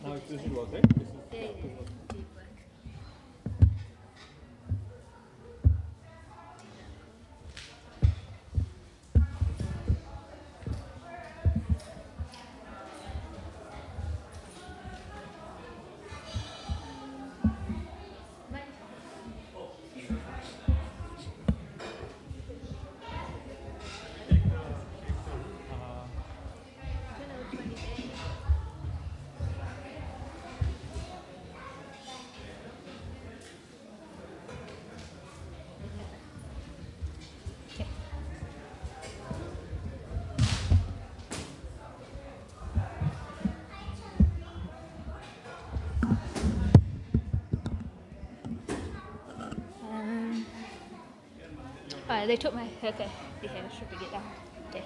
Now this should work, right? Yeah. They took my... Okay. Yeah, I should bring it down. Okay.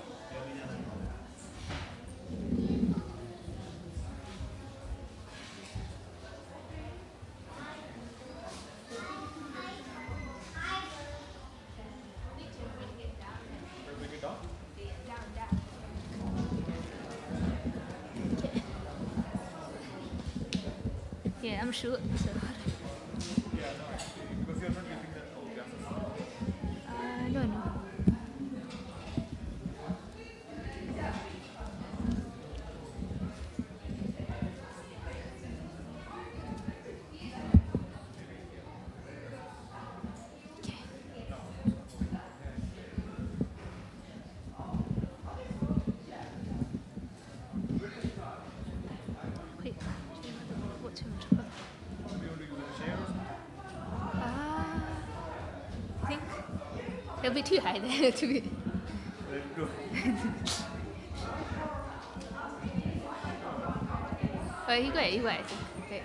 Yeah, I'm sure. So. Because you're not using that No. Wait, what too much? I think it'll be too high there to be. Oh, you got it, I think. Okay.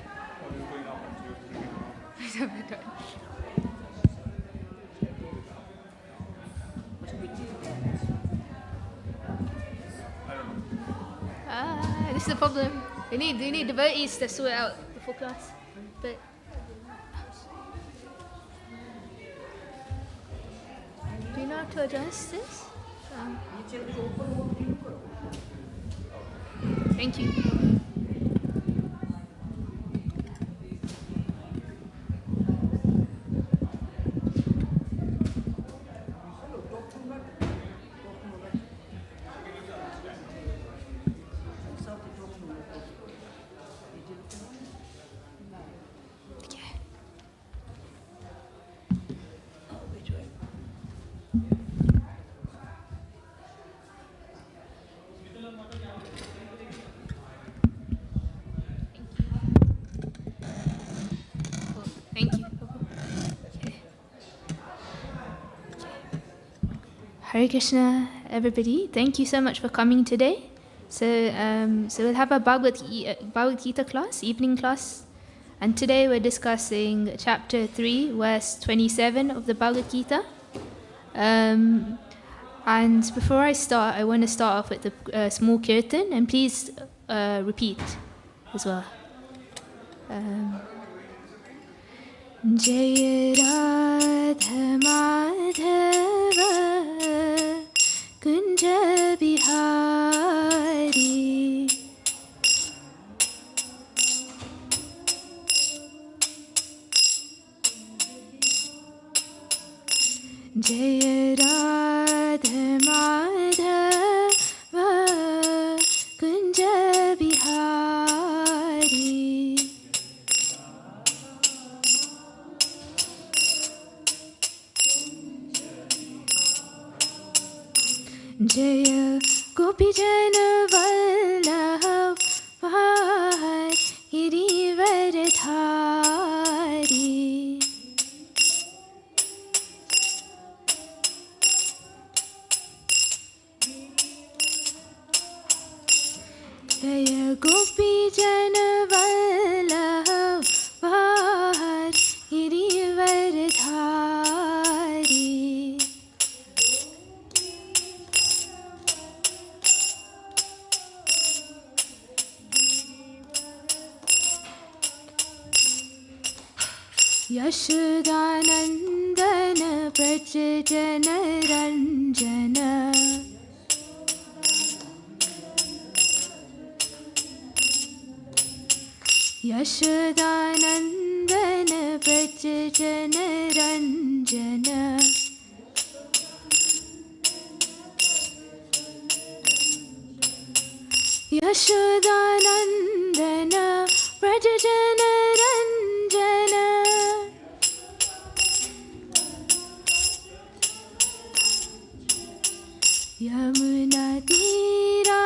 This is the problem. We need devotees to sort out before class. But do you know how to adjust this? Thank you. Thank you. Okay. Hare Krishna, everybody. Thank you so much for coming today. So we'll have a Bhagavad Gita class, evening class. And today we're discussing chapter 3, verse 27 of the Bhagavad Gita. And before I start, I want to start off with a small kirtan. And please repeat as well. Jaya Radha Madhava Kunja Bihari Jaya Radha Madhava Kunja Bihari Jaya Gopi Jana Vallabha Girivaradhari Jaya Gopi Jana Vallabha Girivaradhari Yashodanandana Prajajana Ranjana Yashodanandan Vraj जन रञ्जन यशोदानन्दन व्रज जन रञ्जन यमुना तीरा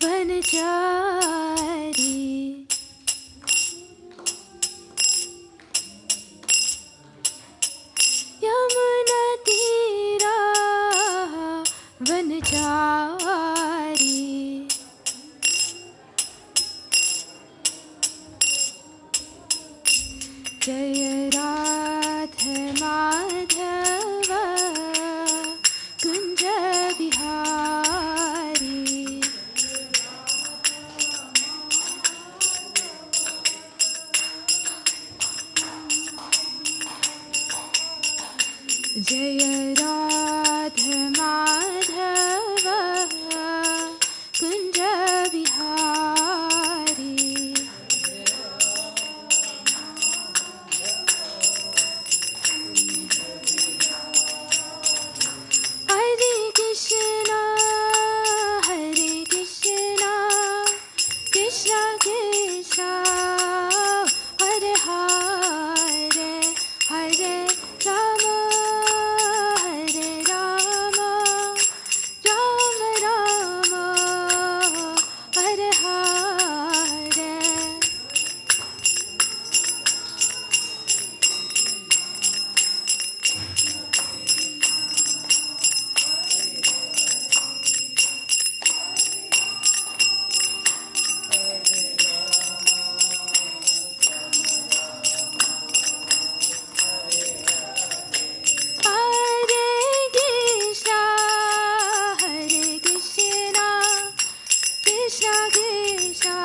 वनचारी यमुना तीरा वनचारी जय राधा माधव कुंज बिहारी जय राधा माधव कुंज बिहारी हरे कृष्णा कृष्णा कृष्णा हरे हरे हरे राम राम राम हरे हरे हरे कृष्णा कृष्णा कृष्णा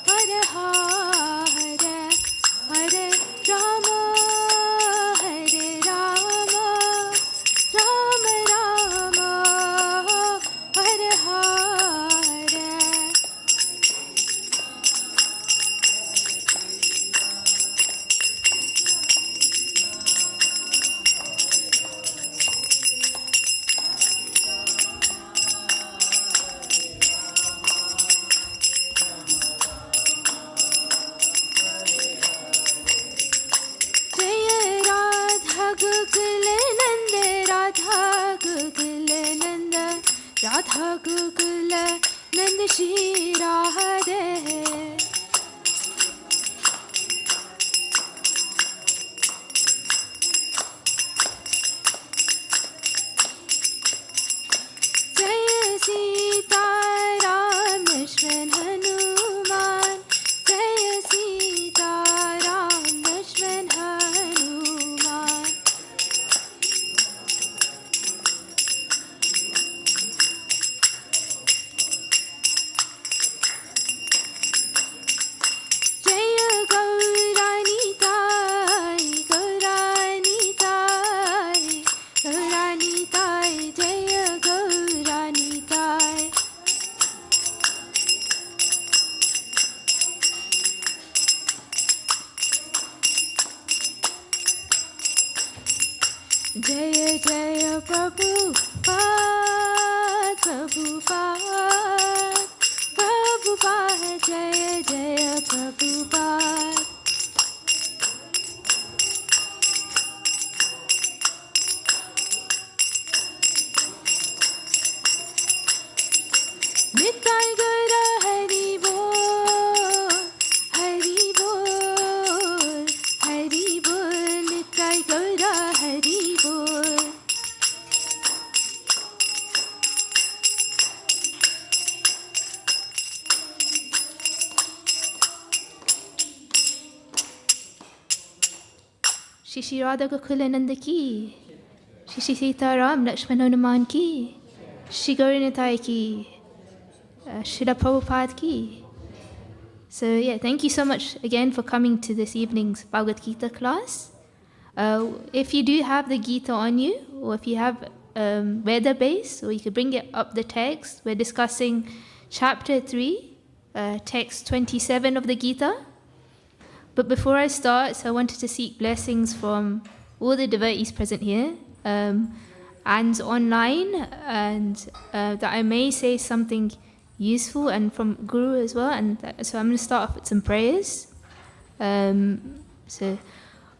हरे हरे हरे राम राम राम हरे हरे जय Radha Google नंद Radha Google नंद Radha Google नंद श्री राधे जय सीता राम लक्ष्मण हनुमान जय सीता राम लक्ष्मण हनुमान जय गौरानीताय गौरानीताय गौरानीताय जय गौरानीताय जय जय प्रभुपाद प्रभुपाद प्रभुपाद जय जय प्रभुपाद निताय गौर हरि बोल हरि बोल हरि बोल निताय गौर हरि बोल श्री श्री राधा गोकुलानंद की श्री श्री सीताराम लक्ष्मण हनुमान की श्री गौरीनिताय की Srila Prabhupada ki. So yeah, thank you so much again for coming to this evening's Bhagavad Gita class. If you do have the Gita on you, or if you have Veda base, or you could bring it up the text. We're discussing chapter 3, text 27 of the Gita. But before I start, so I wanted to seek blessings from all the devotees present here and online, and that I may say something useful and from Guru as well. And so I'm going to start off with some prayers. So,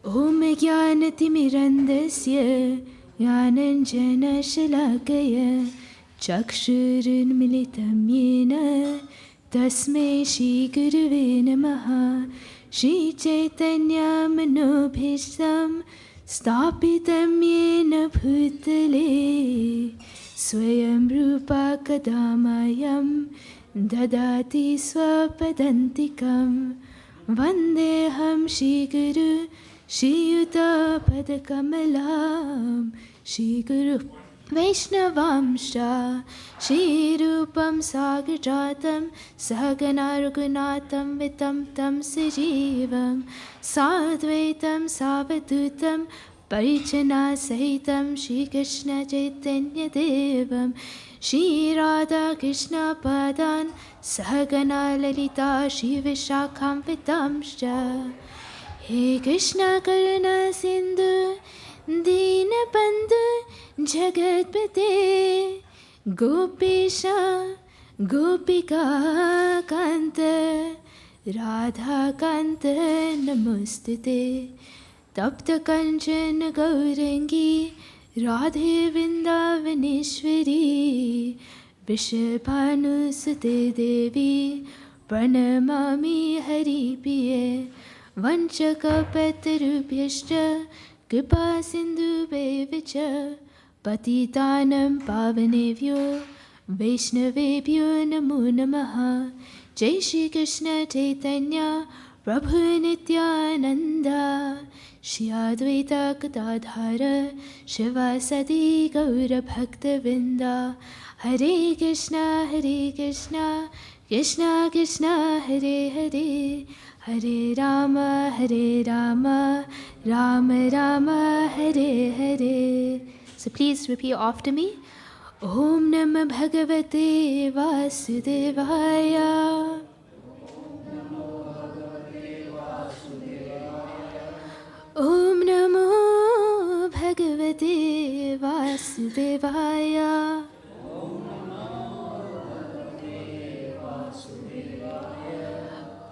Om Jnanatimirandasya Jnananjana Shalakaya Chakshurunmilitam Yena Tasmai Shri Guruve Namaha Shri Caitanya Manobhishtam Stapitam Yena Bhutale Swayam Rupa Kadamayam Dadati Swapadantikam Vandeham Shri Guru Shri Yuta Padakamalam Shri Guru Vaishnavamsha Shri Rupam Sagrajatam Sahagana Raghunatham Vitam Tam Sajivam Sadvaitam Savadutam Parichana Sahitam Shri Krishna Chaitanya Devam Shri Radha Krishna Padan Sahagana Lalita Shri Vishakham Vitamsha He Krishna Karuna Sindhu Dina Bandhu Jagatpate Gopesha Gopika Kanta Radha Kanta Namostute Tapta Kanchan Gaurangi Radhe Vrindavaneshwari Vrishabhanusute Devi Pranamami Haripriye Vanchakapatarubhyashta Kripa Sindhu Bevicha Patitanam Pavanevyo Vaishnavebhyo Namo Namaha Jai Shri Krishna Chaitanya Prabhu Nityananda Shri Advaita Gadadhara Shivasadi Gaura Bhaktivedanta Hare Krishna Krishna Krishna Hare Hare Hare Rama Rama Rama Hare Hare. So please repeat after me. Om Namah Bhagavate Vasudevaya. Om Namo Bhagavate Vasudevaya.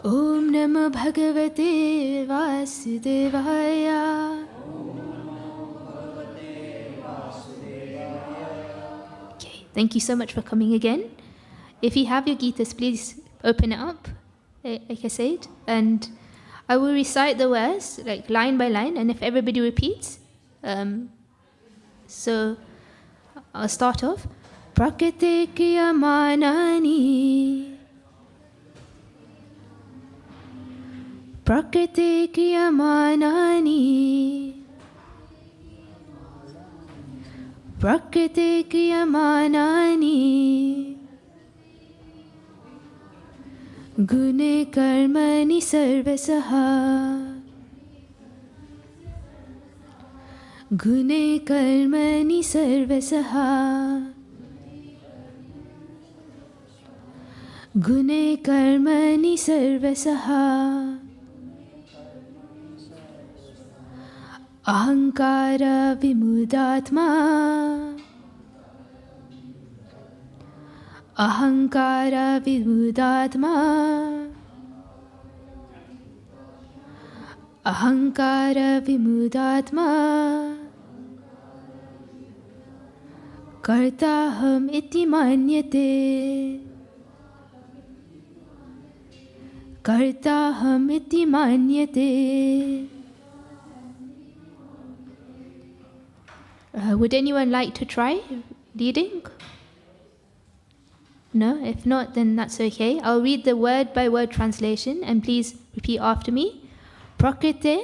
Om Namo Bhagavate Vasudevaya. Okay, thank you so much for coming again. If you have your Gitas, please open it up, like I said, and I will recite the verse like line by line, and if everybody repeats, so I'll start off. Prakriti kriyamanani Prakriti kriyamanani Prakriti kriyamanani Gune karmani sarvasaha Gune karmani sarvasaha Gune karmani sarvasaha Ahankara vimudatma Ahankara vimudatma Ahankara vimudatma Kartaham iti manyate Kartaham iti manyate. Would anyone like to try reading? No? If not, then that's okay. I'll read the word by word translation and please repeat after me. Prakriti,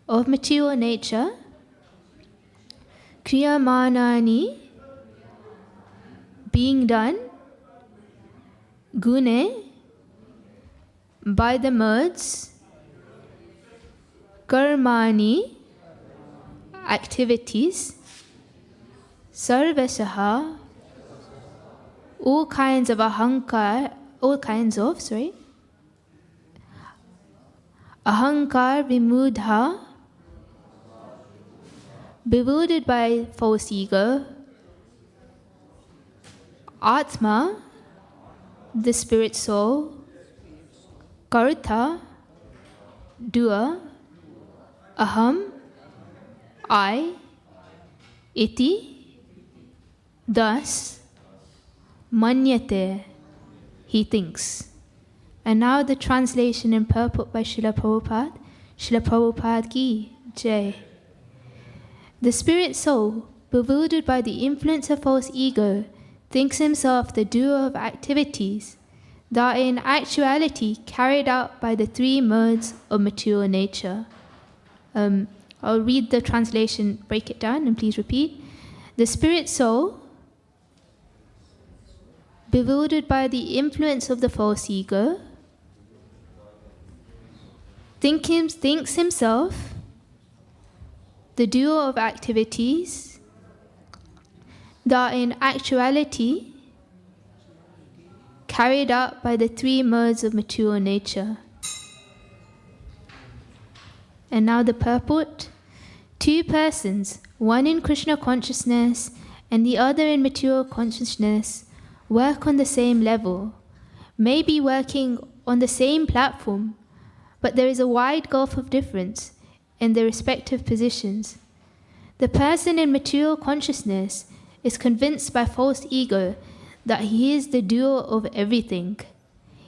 of material nature. Kriyamanani, being done. Gune, by the modes. Karmani, activities. Sarvasaha, all kinds of ahankar vimudha, bewildered by false ego, atma, the spirit soul, karta, doer, aham, I, iti, thus, manyate, he thinks. And now the translation and purport by Srila Prabhupada. Srila Prabhupada ki jai. The spirit soul, bewildered by the influence of false ego, thinks himself the doer of activities that are in actuality carried out by the three modes of material nature. I'll read the translation, break it down, and please repeat. The spirit soul, bewildered by the influence of the false ego, thinks himself the doer of activities that are in actuality carried out by the three modes of material nature. And now the purport. Two persons, one in Krishna consciousness and the other in material consciousness, work on the same level, may be working on the same platform, but there is a wide gulf of difference in their respective positions. The person in material consciousness is convinced by false ego that he is the doer of everything.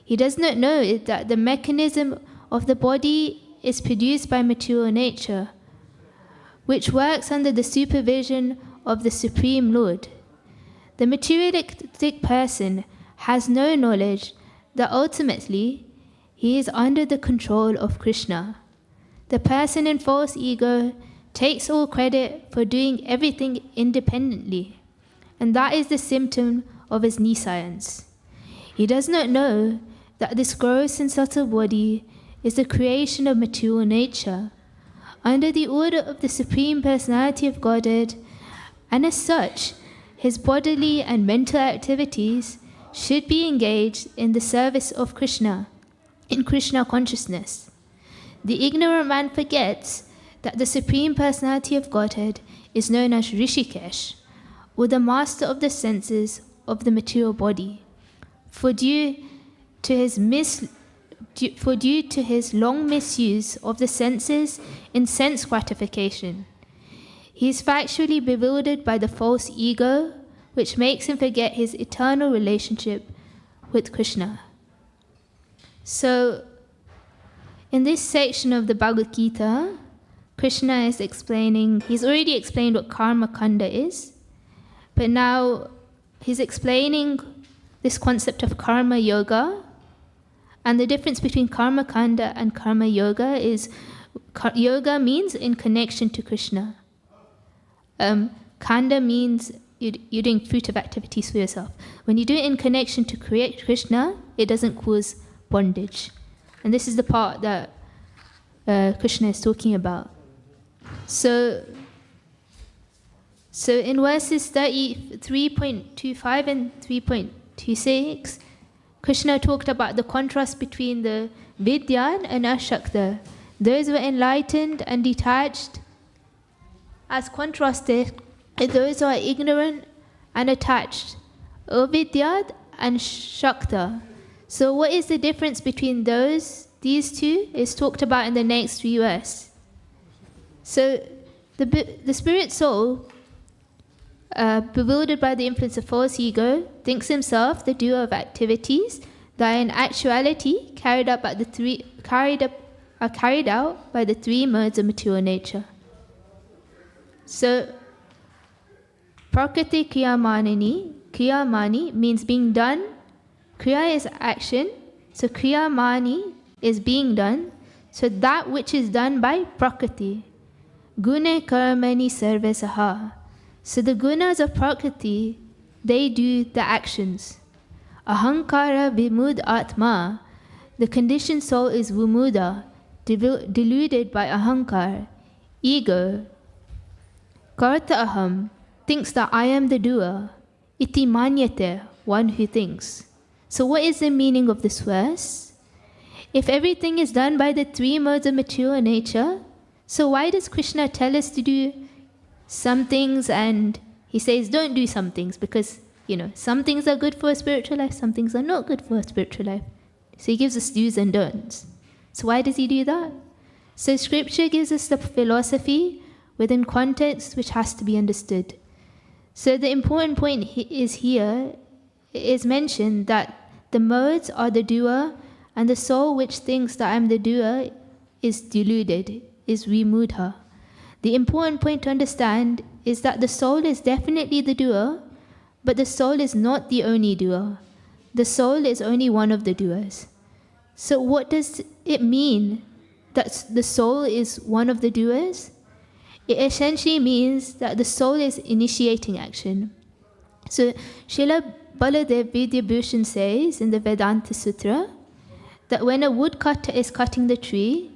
He does not know that the mechanism of the body is produced by material nature, which works under the supervision of the Supreme Lord. The materialistic person has no knowledge that ultimately he is under the control of Krishna. The person in false ego takes all credit for doing everything independently, and that is the symptom of his nescience. He does not know that this gross and subtle body is the creation of material nature, under the order of the Supreme Personality of Godhead, and as such, his bodily and mental activities should be engaged in the service of Krishna, in Krishna consciousness. The ignorant man forgets that the Supreme Personality of Godhead is known as Rishikesh, or the master of the senses of the material body, for due to his long misuse of the senses in sense gratification. He is factually bewildered by the false ego, which makes him forget his eternal relationship with Krishna. So, in this section of the Bhagavad Gita, Krishna is explaining, he's already explained what karma kanda is, but now he's explaining this concept of karma yoga. And the difference between karma kanda and karma yoga is yoga means in connection to Krishna. Kanda means you're doing fruitive activities for yourself. When you do it in connection to create Krishna, it doesn't cause bondage. And this is the part that Krishna is talking about. So in verses 3.25 and 3.26, Krishna talked about the contrast between the Vidyan and Ashakta. Those who are enlightened and detached, as contrasted with those who are ignorant and attached, Avidyad and Shakta. So what is the difference between these two is talked about in the next 3 verses. So the spirit soul, bewildered by the influence of false ego, thinks himself the doer of activities that are in actuality carried out by the three modes of material nature. So, Prakriti Kriyamani means being done. Kriya is action. So Kriyamani is being done. So that which is done by Prakriti. Gune Karmani Sarvasaha. So the gunas of Prakriti, they do the actions. Ahankara Vimud Atma. The conditioned soul is Vimuda, deluded by Ahankar, ego. Karta Aham thinks that I am the doer. Iti Manyate, one who thinks. So what is the meaning of this verse? If everything is done by the three modes of mature nature, so why does Krishna tell us to do some things and he says don't do some things? Because, some things are good for a spiritual life, some things are not good for a spiritual life. So he gives us do's and don'ts. So why does he do that? So scripture gives us the philosophy within context which has to be understood. So the important point is here is mentioned that the modes are the doer, and the soul which thinks that I am the doer is deluded, is vimudha. The important point to understand is that the soul is definitely the doer, but the soul is not the only doer. The soul is only one of the doers. So what does it mean that the soul is one of the doers? It essentially means that the soul is initiating action. So Srila Baladev Vidyabhushan says in the Vedanta Sutra that when a woodcutter is cutting the tree,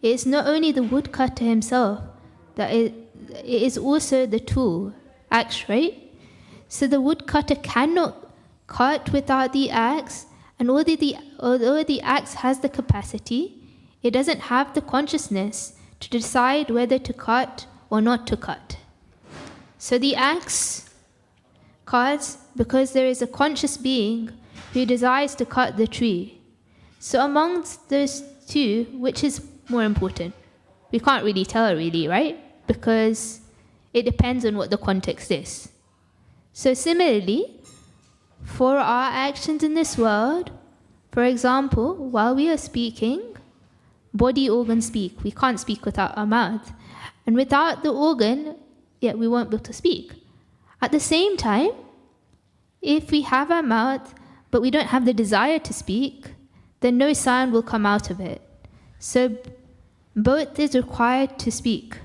it is not only the woodcutter himself, that it is also the tool, axe, right? So the woodcutter cannot cut without the axe, and although the axe has the capacity, it doesn't have the consciousness to decide whether to cut or not to cut. So the axe cuts because there is a conscious being who desires to cut the tree. So amongst those two, which is more important? We can't really tell really, right? Because it depends on what the context is. So similarly, for our actions in this world, for example, while we are speaking, body organs speak. We can't speak without our mouth. And without the organ, we won't be able to speak. At the same time, if we have our mouth, but we don't have the desire to speak, then no sound will come out of it. So both is required to speak.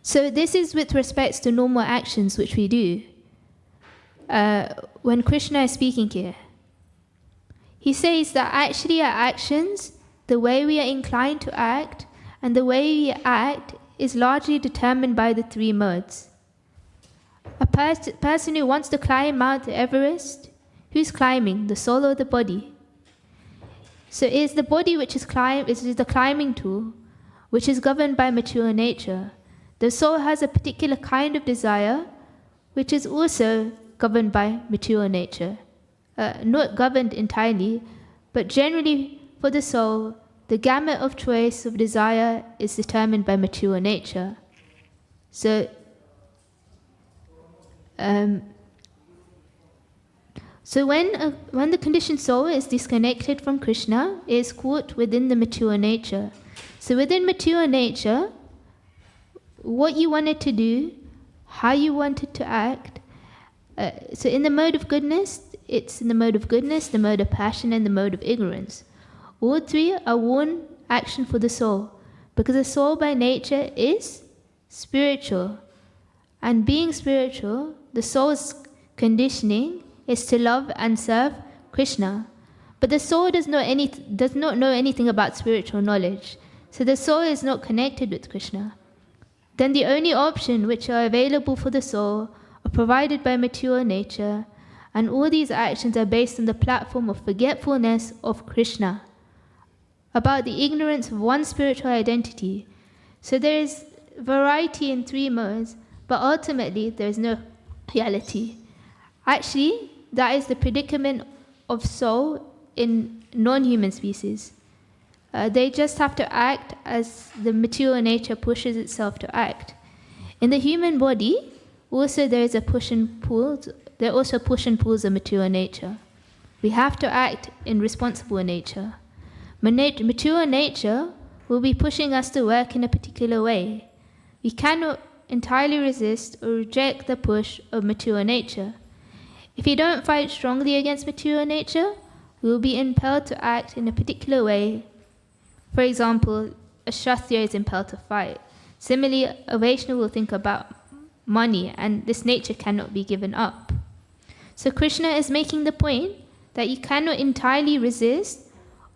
So this is with respect to normal actions which we do. When Krishna is speaking here, he says that actually our actions, the way we are inclined to act, and the way we act is largely determined by the three modes. A person who wants to climb Mount Everest, who's climbing, the soul or the body? So it is the body which is the climbing tool, which is governed by mature nature. The soul has a particular kind of desire, which is also governed by mature nature. Not governed entirely, but generally for the soul, the gamut of choice of desire is determined by mature nature. So when the conditioned soul is disconnected from Krishna, it is caught within the mature nature. So within mature nature, what you wanted to do, how you wanted to act. So in the mode of goodness, it's in the mode of goodness, the mode of passion, and the mode of ignorance. All three are one action for the soul, because the soul by nature is spiritual. And being spiritual, the soul's conditioning is to love and serve Krishna. But the soul does not know anything about spiritual knowledge. So the soul is not connected with Krishna. Then the only option which are available for the soul are provided by mature nature, and all these actions are based on the platform of forgetfulness of Krishna, about the ignorance of one spiritual identity. So there is variety in three modes, but ultimately there is no reality. Actually, that is the predicament of soul in non-human species. They just have to act as the mature nature pushes itself to act. In the human body, also there is a push and pull. There are also push and pulls of mature nature. We have to act in responsible nature. Mature nature will be pushing us to work in a particular way. We cannot entirely resist or reject the push of mature nature. If we don't fight strongly against mature nature, we will be impelled to act in a particular way. For example, a Kshatriya is impelled to fight. Similarly, a Vaishnava will think about money, and this nature cannot be given up. So Krishna is making the point that you cannot entirely resist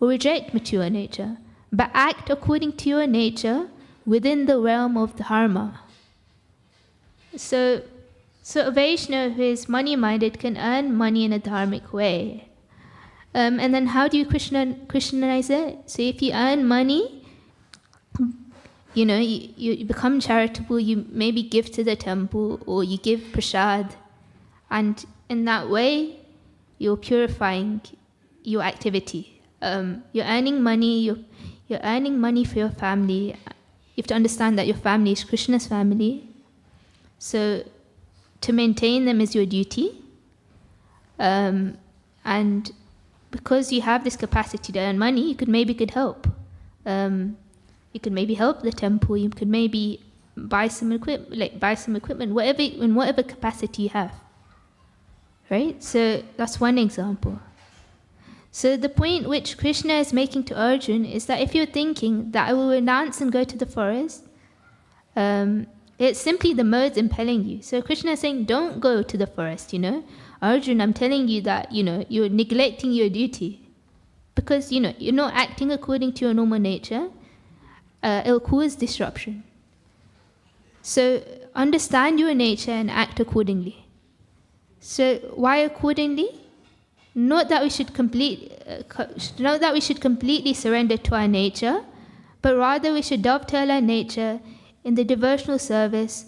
or reject mature nature, but act according to your nature within the realm of dharma. So So a Vaishnava who is money-minded can earn money in a dharmic way. And then how do you Christianize it? So if you earn money, you become charitable, you maybe give to the temple, or you give prasad, and in that way, you're purifying your activity. You're earning money, you're earning money for your family. You have to understand that your family is Krishna's family. So to maintain them is your duty. And because you have this capacity to earn money, you could help. You could maybe help the temple. You could maybe buy some equipment, in whatever capacity you have. Right? So that's one example. So the point which Krishna is making to Arjuna is that if you're thinking that I will renounce and go to the forest, it's simply the modes impelling you. So Krishna is saying, don't go to the forest, Arjuna, I'm telling you that, you're neglecting your duty. Because, you're not acting according to your normal nature. It'll cause disruption. So understand your nature and act accordingly. So why accordingly? Not that we should completely surrender to our nature, but rather we should dovetail our nature in the devotional service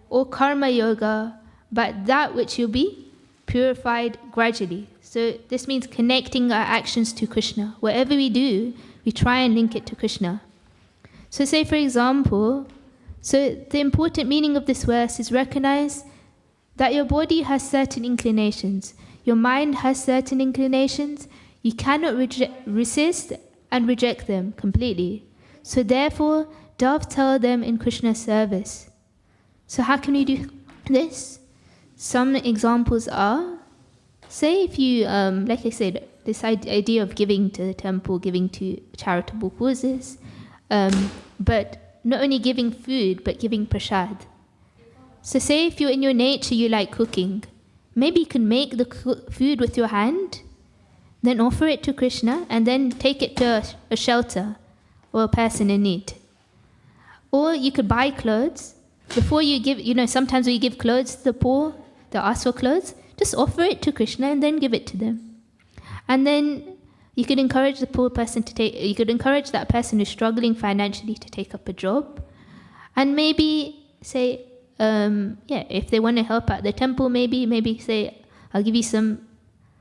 or karma yoga, but that which will be purified gradually. So this means connecting our actions to Krishna. Whatever we do, we try and link it to Krishna. So say, for example, the important meaning of this verse is recognize that your body has certain inclinations. Your mind has certain inclinations. You cannot resist and reject them completely. So therefore, dovetail them in Krishna's service. So how can we do this? Some examples are, say if you, like I said, this idea of giving to the temple, giving to charitable causes, but not only giving food, but giving prasad. So say if you're in your nature, you like cooking, maybe you can make the food with your hand, then offer it to Krishna, and then take it to a shelter or a person in need. Or you could buy clothes. Before you give, sometimes we give clothes to the poor, they ask for clothes, just offer it to Krishna and then give it to them. And then you could encourage the poor person you could encourage that person who's struggling financially to take up a job. And maybe say, if they want to help out the temple, maybe say, I'll give you some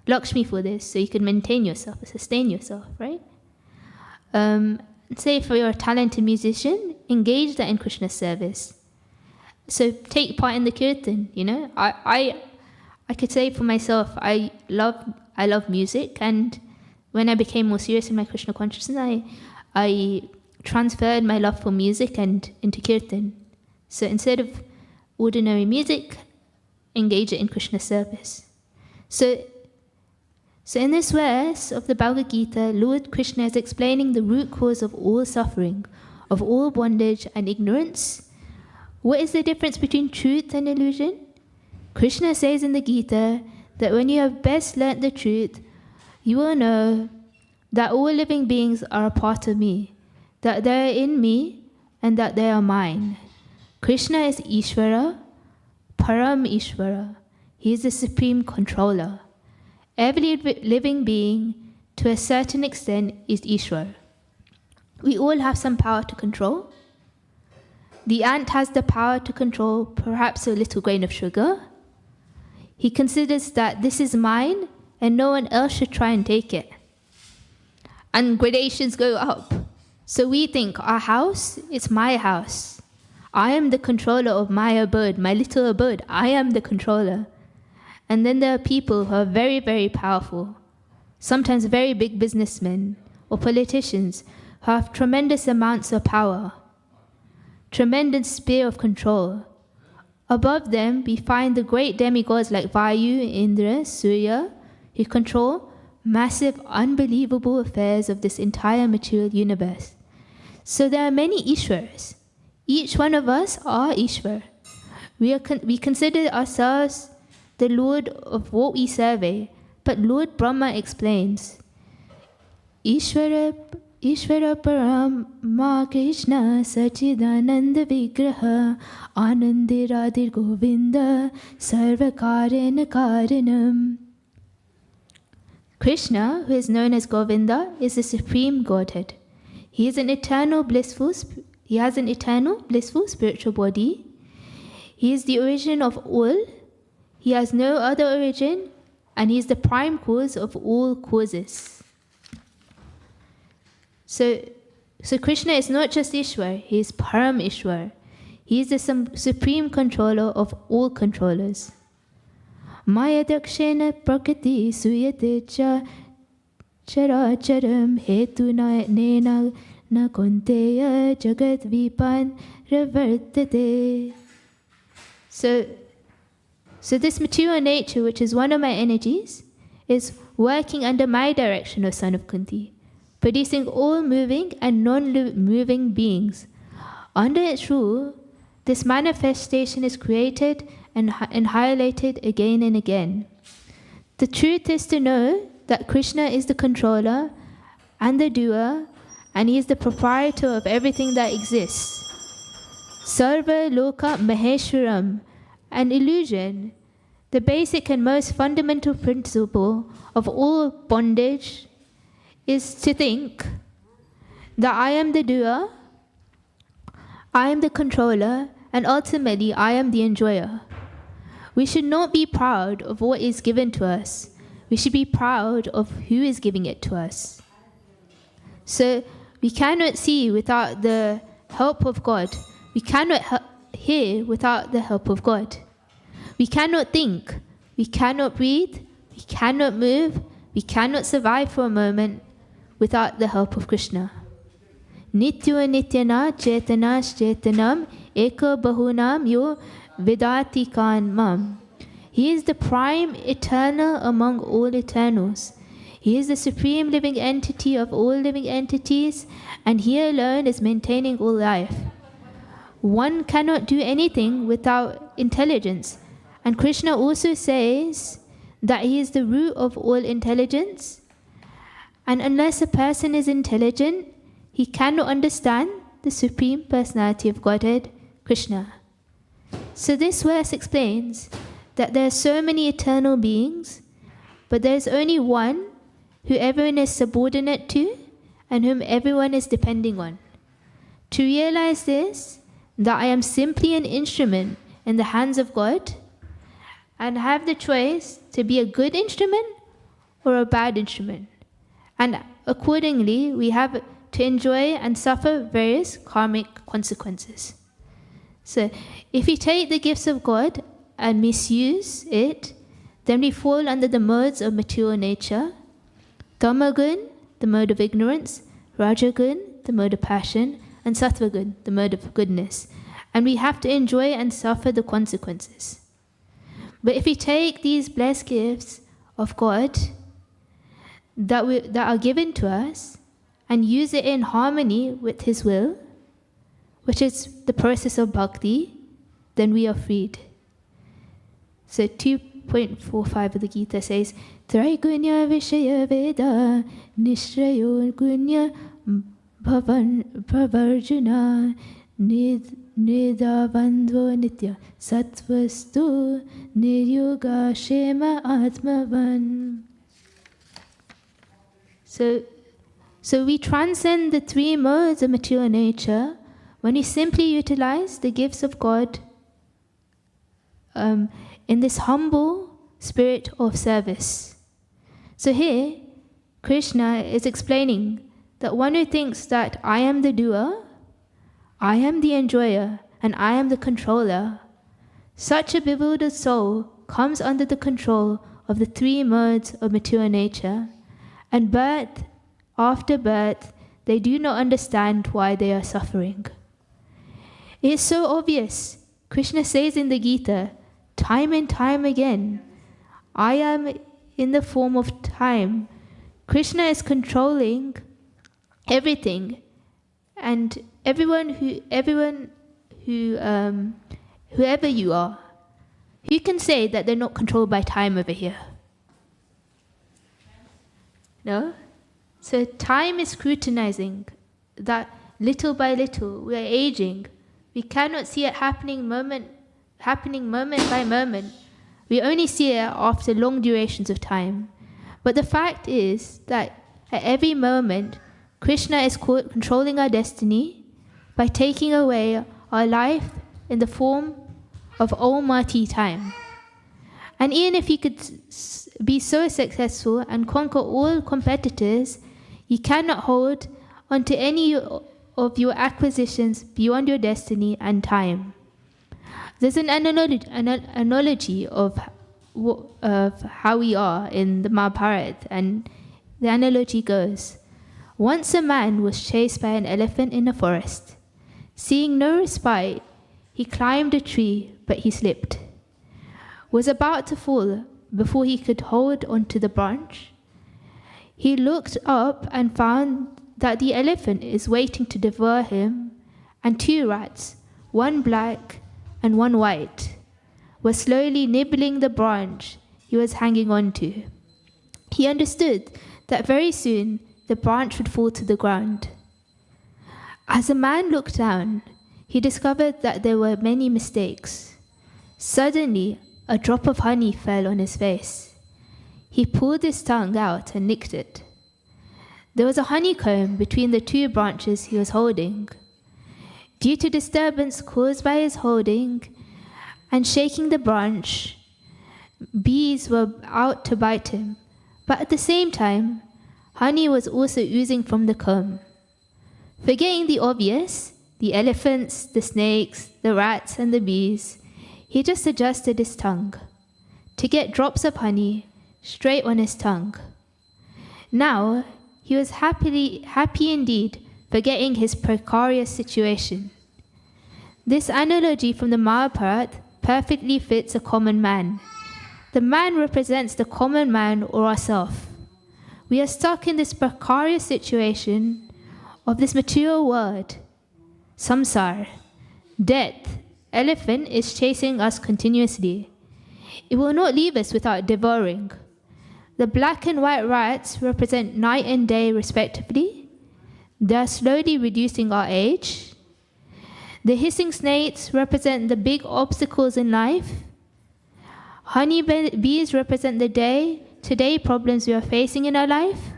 Lakshmi for this, so you can maintain yourself, sustain yourself, right? Say if you're a talented musician, engage that in Krishna's service. So take part in the kirtan, I could say for myself, I love music, and when I became more serious in my Krishna consciousness, I transferred my love for music and into kirtan. So instead of ordinary music, engage it in Krishna service. So in this verse of the Bhagavad Gita, Lord Krishna is explaining the root cause of all suffering, of all bondage and ignorance. What is the difference between truth and illusion? Krishna says in the Gita that when you have best learnt the truth, you will know that all living beings are a part of me, that they are in me, and that they are mine. Krishna is Ishvara, Param Ishvara. He is the supreme controller. Every living being, to a certain extent, is Ishvara. We all have some power to control. The ant has the power to control perhaps a little grain of sugar. He considers that this is mine and no one else should try and take it. And gradations go up. So we think our house is my house. I am the controller of my abode, my little abode. I am the controller. And then there are people who are very, very powerful, sometimes very big businessmen or politicians who have tremendous amounts of power, tremendous sphere of control. Above them, we find the great demigods like Vayu, Indra, Surya, who control massive, unbelievable affairs of this entire material universe. So there are many Ishwaras. Each one of us are Ishwar. We consider ourselves the Lord of what we survey, but Lord Brahma explains, Ishvara Ishvara Parama Krishna Sachidananda Vigraha Anandi Radhir Govinda Sarvakarena Karanam. Krishna, who is known as Govinda, is the supreme Godhead. He has an eternal blissful spiritual body. He is the origin of all. He has no other origin, and he is the prime cause of all causes. So Krishna is not just Ishwar, he is Param Ishwar. He is the supreme controller of all controllers. Maya dakshena prakriti suyate cha characharam hetu nena na konteya jagat vipan revartate. So this material nature, which is one of my energies, is working under my direction, O son of Kunti, producing all moving and non-moving beings. Under its rule, this manifestation is created and highlighted again and again. The truth is to know that Krishna is the controller and the doer, and he is the proprietor of everything that exists. Sarva Loka Maheshwaram, an illusion, the basic and most fundamental principle of all bondage, is to think that I am the doer, I am the controller, and ultimately I am the enjoyer. We should not be proud of what is given to us. We should be proud of who is giving it to us. So we cannot see without the help of God. We cannot hear without the help of God. We cannot think. We cannot breathe. We cannot move. We cannot survive for a moment without the help of Krishna. Nitya nityana chetanash chetanam eka bahunam yo vidati kanmam. He is the prime eternal among all eternals. He is the supreme living entity of all living entities, and he alone is maintaining all life. One cannot do anything without intelligence. And Krishna also says that he is the root of all intelligence. And unless a person is intelligent, he cannot understand the Supreme Personality of Godhead, Krishna. So this verse explains that there are so many eternal beings, but there is only one who everyone is subordinate to and whom everyone is depending on. To realize this, that I am simply an instrument in the hands of God, and have the choice to be a good instrument or a bad instrument. And accordingly, we have to enjoy and suffer various karmic consequences. So, if we take the gifts of God and misuse it, then we fall under the modes of material nature. Tamagun, the mode of ignorance, Rajagun, the mode of passion, and Sattvagun, the mode of goodness. And we have to enjoy and suffer the consequences. But if we take these blessed gifts of God that are given to us and use it in harmony with His will, which is the process of bhakti, then we are freed. So 2.45 of the Gita says, Traigunya Vishaya Veda Nishrayo Gunya Bhavarjuna Nidavandvo Nitya Sattvastu Niryuga Shema Atmavan. So we transcend the three modes of material nature when we simply utilize the gifts of God in this humble spirit of service. So here, Krishna is explaining that one who thinks that I am the doer, I am the enjoyer, and I am the controller, such a bewildered soul comes under the control of the three modes of material nature, and birth after birth, they do not understand why they are suffering. It is so obvious. Krishna says in the Gita, time and time again, I am in the form of time. Krishna is controlling everything, and whoever you are, who can say that they're not controlled by time over here? No? So time is scrutinizing that little by little we are aging. We cannot see it happening moment by moment. We only see it after long durations of time. But the fact is that at every moment, Krishna is controlling our destiny by taking away our life in the form of almighty time. And even if you could be so successful and conquer all competitors, you cannot hold onto any of your acquisitions beyond your destiny and time. There's an analogy of how we are in the Mahabharata, and the analogy goes, once a man was chased by an elephant in a forest. Seeing no respite, he climbed a tree, but he slipped. Was about to fall before he could hold onto the branch. He looked up and found that the elephant is waiting to devour him, and two rats, one black and one white, were slowly nibbling the branch he was hanging on to. He understood that very soon the branch would fall to the ground. As the man looked down, he discovered that there were many mistakes. Suddenly, a drop of honey fell on his face. He pulled his tongue out and licked it. There was a honeycomb between the two branches he was holding. Due to disturbance caused by his holding and shaking the branch, bees were out to bite him, but at the same time, honey was also oozing from the comb. Forgetting the obvious, the elephants, the snakes, the rats, and the bees, he just adjusted his tongue to get drops of honey straight on his tongue. Now, he was happy indeed, forgetting his precarious situation. This analogy from the Mahabharata perfectly fits a common man. The man represents the common man or ourself. We are stuck in this precarious situation of this material world. Samsara, death, elephant is chasing us continuously. It will not leave us without devouring. The black and white rats represent night and day respectively. They are slowly reducing our age. The hissing snakes represent the big obstacles in life. Honey bees represent the day-to-day problems we are facing in our life.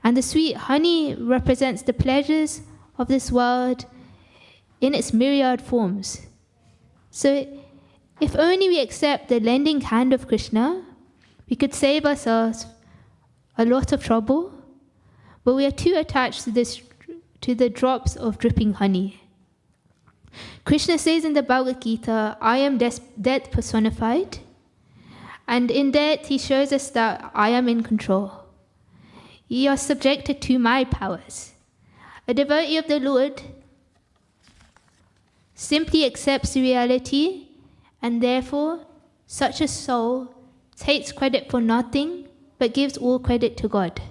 And the sweet honey represents the pleasures of this world in its myriad forms. So, if only we accept the lending hand of Krishna, we could save ourselves a lot of trouble, but we are too attached to the drops of dripping honey. Krishna says in the Bhagavad Gita, I am death personified, and in death he shows us that I am in control. Ye are subjected to my powers. A devotee of the Lord simply accepts the reality, and therefore such a soul takes credit for nothing but gives all credit to God.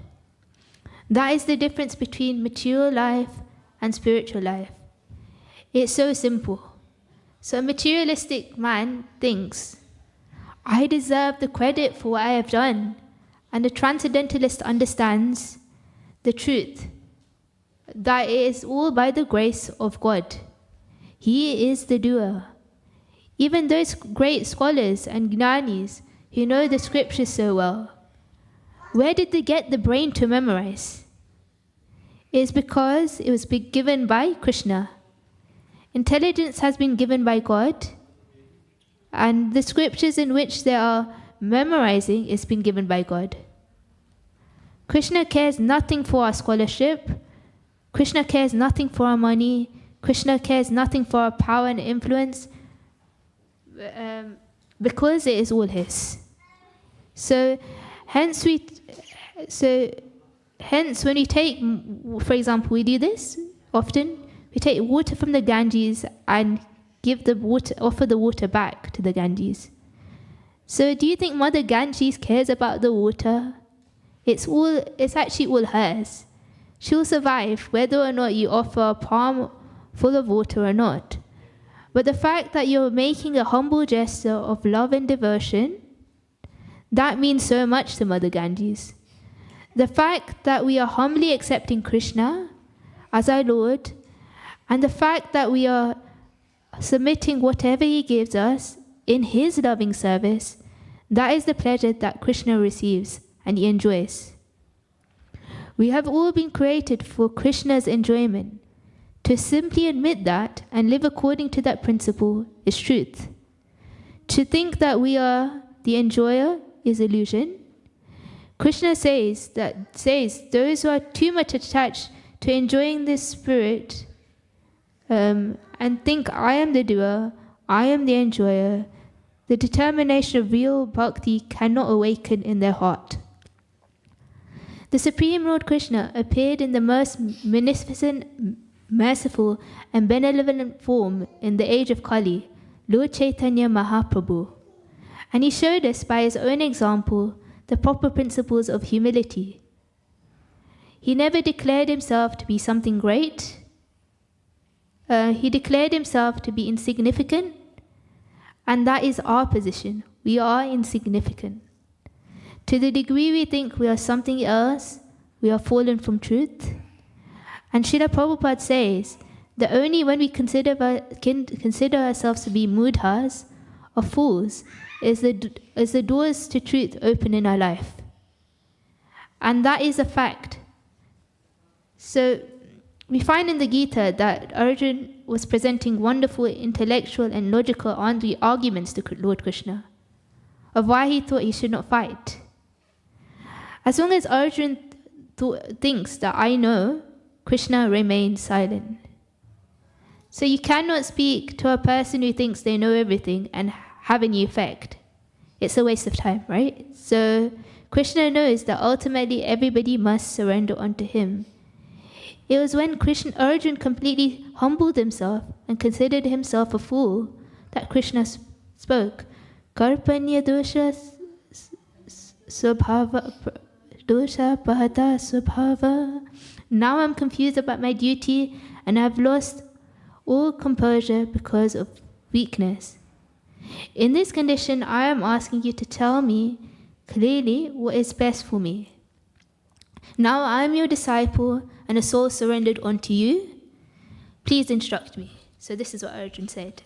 That is the difference between material life and spiritual life. It's so simple. So a materialistic man thinks, I deserve the credit for what I have done. And the transcendentalist understands the truth, that it is all by the grace of God. He is the doer. Even those great scholars and jnanis who know the scriptures so well, where did they get the brain to memorize? It is because it was given by Krishna. Intelligence has been given by God, and the scriptures in which they are memorizing is been given by God. Krishna cares nothing for our scholarship. Krishna cares nothing for our money. Krishna cares nothing for our power and influence, because it is all His. So, hence when we take, for example, we do this often. We take water from the Ganges and offer the water back to the Ganges. So, do you think Mother Ganges cares about the water? It's actually all hers. She'll survive whether or not you offer a palm full of water or not. But the fact that you're making a humble gesture of love and devotion, that means so much to Mother Ganges. The fact that we are humbly accepting Krishna as our Lord, and the fact that we are submitting whatever He gives us in His loving service, that is the pleasure that Krishna receives and He enjoys. We have all been created for Krishna's enjoyment. To simply admit that and live according to that principle is truth. To think that we are the enjoyer is illusion. Krishna says those who are too much attached to enjoying this spirit and think I am the doer, I am the enjoyer, the determination of real bhakti cannot awaken in their heart. The Supreme Lord Krishna appeared in the most magnificent, merciful and benevolent form in the age of Kali, Lord Caitanya Mahaprabhu. And He showed us by His own example the proper principles of humility. He never declared Himself to be something great. He declared Himself to be insignificant, and that is our position. We are insignificant. To the degree we think we are something else, we are fallen from truth. And Srila Prabhupada says that only when we consider ourselves to be mudhas, or fools, is the doors to truth open in our life. And that is a fact. So we find in the Gita that Arjuna was presenting wonderful intellectual and logical arguments to Lord Krishna of why he thought he should not fight. As long as Arjuna thinks that I know, Krishna remains silent. So you cannot speak to a person who thinks they know everything and have any effect. It's a waste of time, right? So Krishna knows that ultimately everybody must surrender unto him. It was when Arjuna completely humbled himself and considered himself a fool that Krishna spoke. Karpanya dosha subhava dosha pahata subhava. Now I'm confused about my duty and I've lost all composure because of weakness. In this condition, I am asking you to tell me clearly what is best for me. Now I am your disciple and a soul surrendered unto you. Please instruct me. So this is what Arjuna said.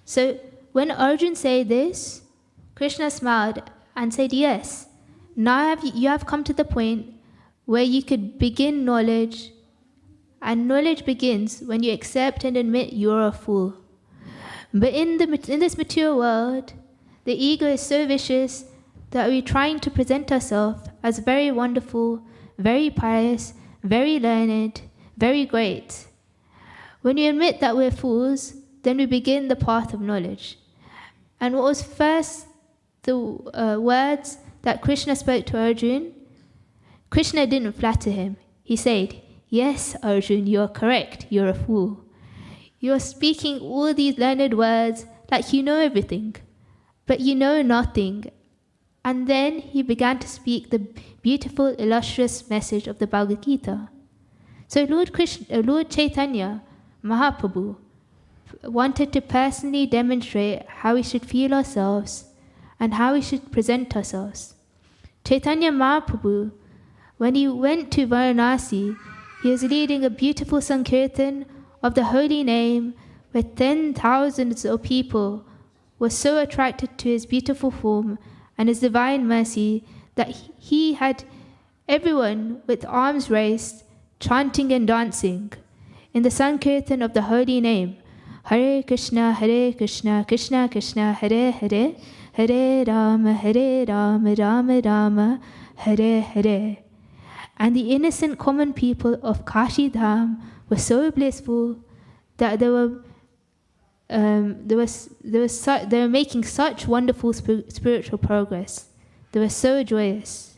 So when Arjuna said this, Krishna smiled and said, yes, now you have come to the point where you could begin knowledge, and knowledge begins when you accept and admit you're a fool. But in this material world, the ego is so vicious that we're trying to present ourselves as very wonderful, very pious, very learned, very great. When we admit that we're fools, then we begin the path of knowledge. And what was first the words that Krishna spoke to Arjuna, Krishna didn't flatter him. He said, yes, Arjuna, you're correct, you're a fool. You're speaking all these learned words like you know everything, but you know nothing. And then he began to speak the beautiful, illustrious message of the Bhagavad Gita. So Lord Caitanya Mahaprabhu wanted to personally demonstrate how we should feel ourselves and how we should present ourselves. Caitanya Mahaprabhu, when he went to Varanasi, he was leading a beautiful Sankirtan of the holy name where 10,000s of people were so attracted to his beautiful form and his divine mercy that he had everyone with arms raised, chanting and dancing in the Sankirtan of the holy name. Hare Krishna, Krishna Krishna, Hare Hare, Hare Rama, Rama Rama, Hare Hare. And the innocent common people of Kashi Dham were so blissful that they were making such wonderful spiritual progress. They were so joyous.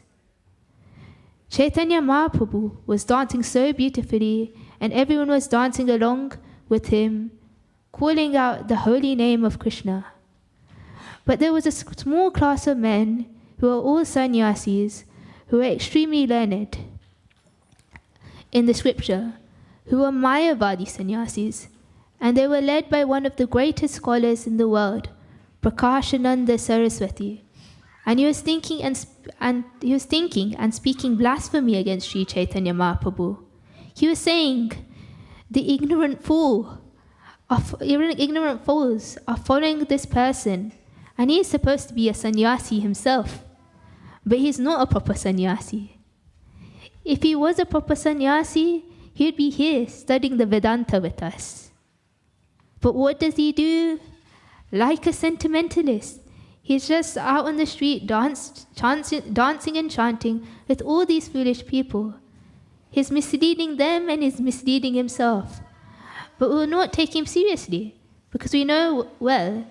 Caitanya Mahaprabhu was dancing so beautifully, and everyone was dancing along with him, calling out the holy name of Krishna. But there was a small class of men who were all sannyasis, who were extremely learned in the scripture, who were Mayavadi sannyasis, and they were led by one of the greatest scholars in the world, Prakashananda Saraswati. And he was thinking and speaking blasphemy against Sri Caitanya Mahaprabhu. He was saying, the ignorant fools are following this person, and he is supposed to be a sannyasi himself, but he's not a proper sannyasi. If he was a proper sannyasi, he would be here studying the Vedanta with us. But what does he do? Like a sentimentalist, he's just out on the street dancing and chanting with all these foolish people. He's misleading them and he's misleading himself. But we will not take him seriously, because we know well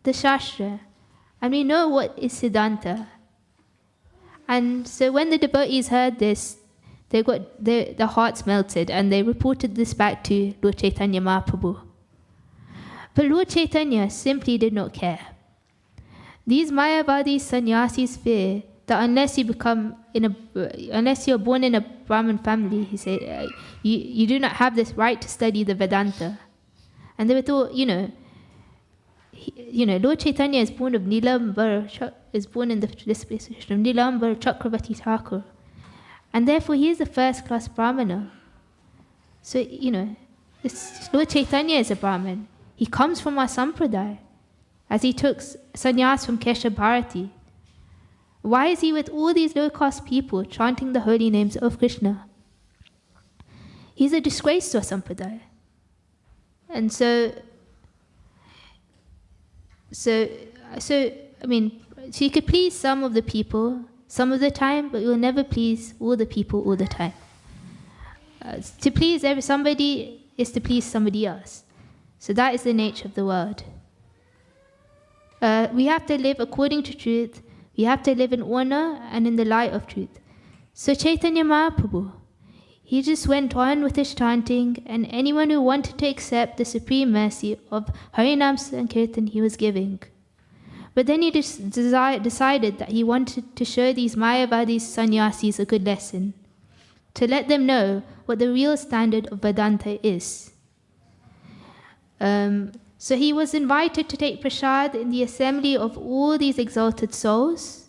the Shastra, and we know what is Siddhanta. And so when the devotees heard this, their hearts melted, and they reported this back to Lord Caitanya Mahaprabhu. But Lord Chaitanya simply did not care. These Mayavadi sannyasis fear that unless you're born in a Brahmin family, he said, you do not have this right to study the Vedanta. And they thought, Lord Chaitanya is born in the dispensation of Nilambar Chakravarti Thakur, and therefore he is the first-class Brahmana. So, Lord Chaitanya is a Brahmin. He comes from our sampradaya, as he took sannyas from Kesha Bharati. Why is he with all these low-caste people chanting the holy names of Krishna? He's a disgrace to our sampradaya. And so he could please some of the people some of the time, but he will never please all the people all the time. To please somebody is to please somebody else. So that is the nature of the world. We have to live according to truth. We have to live in honor and in the light of truth. So Caitanya Mahaprabhu, he just went on with his chanting, and anyone who wanted to accept the supreme mercy of Harinam Sankirtan he was giving. But then he decided that he wanted to show these Mayavadi sannyasis a good lesson, to let them know what the real standard of Vedanta is. So he was invited to take prasad in the assembly of all these exalted souls,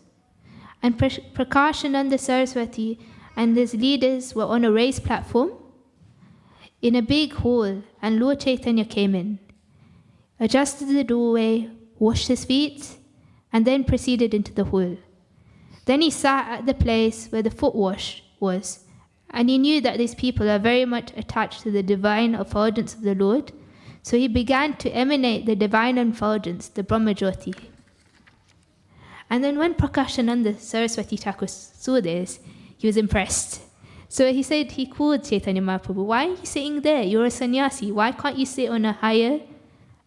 and Prakashananda Saraswati and his leaders were on a raised platform in a big hall, and Lord Chaitanya came in, adjusted the doorway, washed his feet, and then proceeded into the hall. Then he sat at the place where the foot wash was, and he knew that these people are very much attached to the divine effulgence of the Lord. So he began to emanate the divine effulgence, the Brahmajyoti. And then when Prakashananda Saraswati Thakur saw this, he was impressed. So he called Caitanya Mahaprabhu, "Why are you sitting there? You're a sannyasi. Why can't you sit on a higher,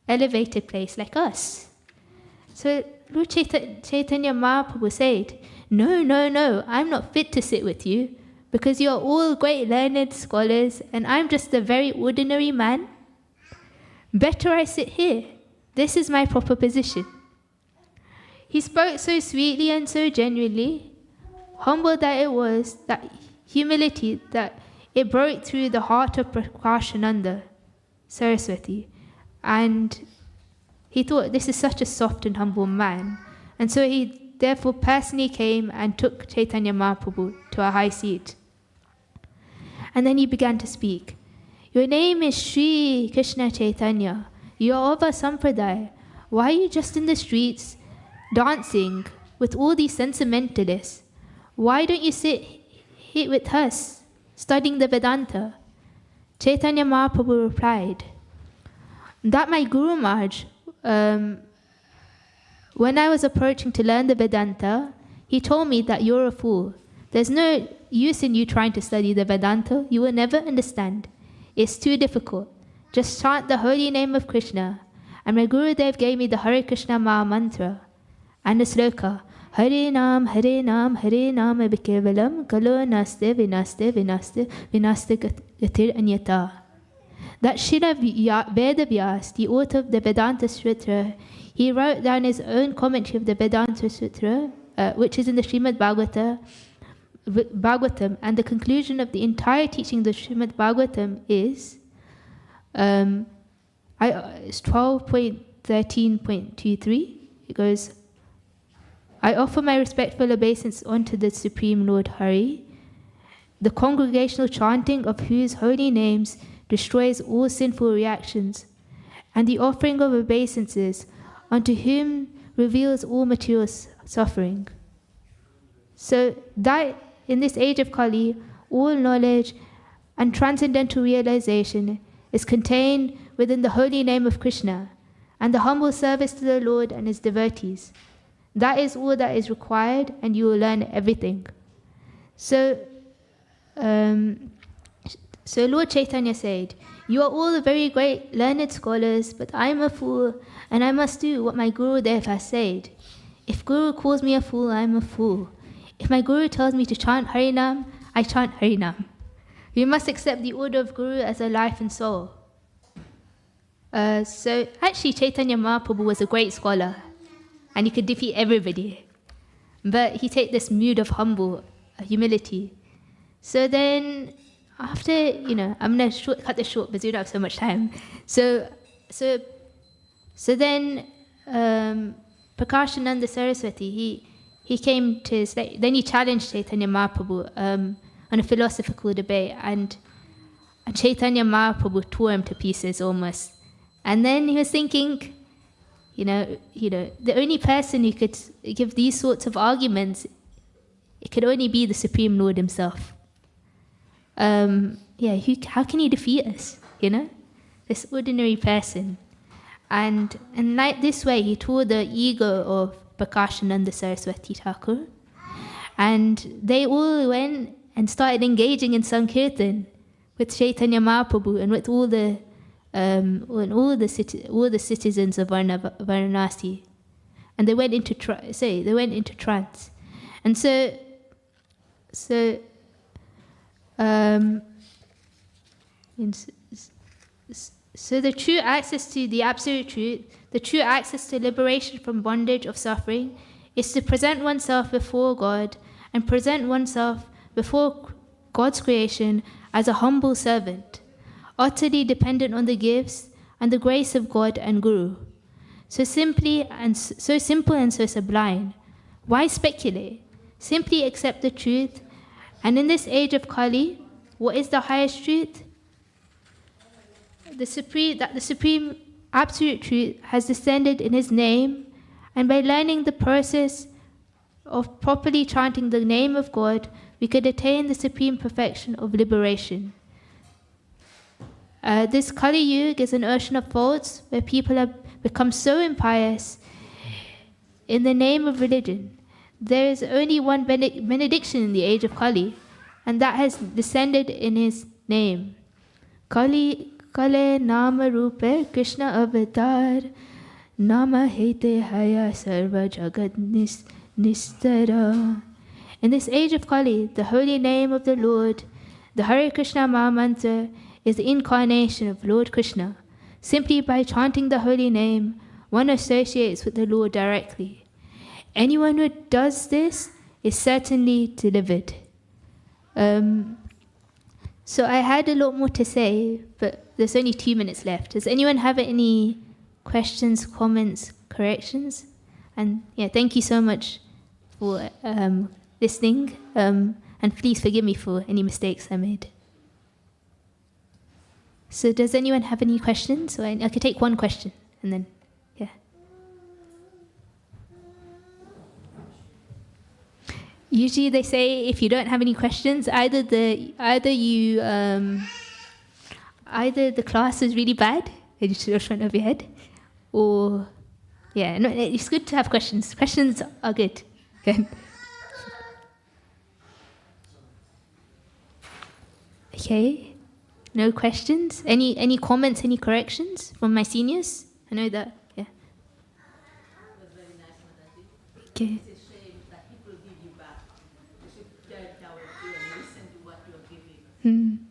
elevated place like us?" So Lord Caitanya Mahaprabhu said, No, I'm not fit to sit with you, because you are all great learned scholars, and I'm just a very ordinary man. Better I sit here. This is my proper position. He spoke so sweetly and so genuinely, humble that it was, that humility, that it broke through the heart of Prakashananda Saraswati. And he thought, this is such a soft and humble man. And so he therefore personally came and took Caitanya Mahaprabhu to a high seat. And then he began to speak. "Your name is Sri Krishna Chaitanya. You are of a sampradaya. Why are you just in the streets dancing with all these sentimentalists? Why don't you sit here with us, studying the Vedanta?" Caitanya Mahaprabhu replied, "That my Guru Maharaj, when I was approaching to learn the Vedanta, he told me that you're a fool. There's no use in you trying to study the Vedanta. You will never understand. It's too difficult. Just chant the holy name of Krishna." And my Gurudev gave me the Hare Krishna Maha Mantra and the sloka, "Hare Nam, Hare Nam, Hare Nam Abhikevalam, Kalo Naste, Vinaste, Vinaste, Vinaste Gatir Anyata." That Srila Vedavyas, the author of the Vedanta Sutra, he wrote down his own commentary of the Vedanta Sutra, which is in the Srimad Bhagavatam, and the conclusion of the entire teaching of the Srimad Bhagavatam is it's 12.13.23. It goes, I offer my respectful obeisance unto the Supreme Lord Hari, the congregational chanting of whose holy names destroys all sinful reactions, and the offering of obeisances unto whom reveals all material suffering. So that in this age of Kali, all knowledge and transcendental realization is contained within the holy name of Krishna and the humble service to the Lord and his devotees. That is all that is required, and you will learn everything. So Lord Chaitanya said, "You are all very great learned scholars, but I am a fool, and I must do what my Guru Dev has said. If Guru calls me a fool, I am a fool. If my Guru tells me to chant Harinam, I chant Harinam. We must accept the order of Guru as a life and soul." So actually Caitanya Mahaprabhu was a great scholar, and he could defeat everybody. But he take this mood of humble humility. So then, after, I'm going to cut this short because we don't have so much time. So then Prakashananda Saraswati, he came to, then he challenged Caitanya Mahaprabhu on a philosophical debate, and Caitanya Mahaprabhu tore him to pieces almost. And then he was thinking, the only person who could give these sorts of arguments, it could only be the Supreme Lord himself. How can he defeat us? This ordinary person. And like this way, he tore the ego of Prakashananda Saraswati Thakur. And they all went and started engaging in Sankirtan with Caitanya Mahaprabhu and with all the citizens of Varanasi, and they went into trance, and so the true access to the absolute truth, the true access to liberation from bondage of suffering, is to present oneself before God and present oneself before God's creation as a humble servant, utterly dependent on the gifts and the grace of God and Guru. So simple and so sublime. Why speculate? Simply accept the truth. And in this age of Kali, what is the highest truth? The supreme absolute truth has descended in his name, and by learning the process of properly chanting the name of God, we could attain the supreme perfection of liberation. This Kali Yuga is an ocean of faults where people have become so impious in the name of religion. There is only one benediction in the age of Kali, and that has descended in his name. Kali Kale Nama Rupe Krishna Avatar Nama Hete Haya Sarva Jagat Nistara. In this age of Kali, the holy name of the Lord, the Hare Krishna Mahamantra, is the incarnation of Lord Krishna. Simply by chanting the holy name, one associates with the Lord directly. Anyone who does this is certainly delivered. So I had a lot more to say, but there's only 2 minutes left. Does anyone have any questions, comments, corrections? And thank you so much for listening. And please forgive me for any mistakes I made. So does anyone have any questions? So I could take one question and then, Usually they say if you don't have any questions, either the class is really bad and you just went over your head, or it's good to have questions. Questions are good. Okay. No questions? Any comments, any corrections from my seniors? I know that, It was very nice, Mataji. Okay. It's a shame that people give you back. You should turn towards you and listen to what you're giving. I'm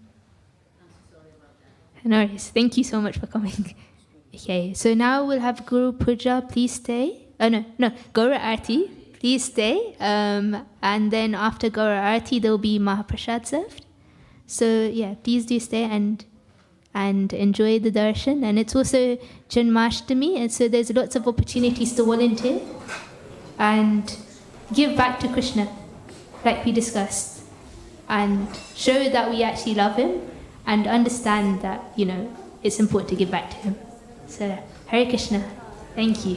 so sorry about that. No worries. Thank you so much for coming. Okay, so now we'll have Guru Puja. Please stay. Guru Arti. Please stay. And then after Guru Arti, there'll be Mahaprasad served. So please do stay and enjoy the darshan. And it's also Janmashtami, and so there's lots of opportunities to volunteer. And give back to Krishna, like we discussed, and show that we actually love him and understand that, it's important to give back to him. So, Hare Krishna. Thank you.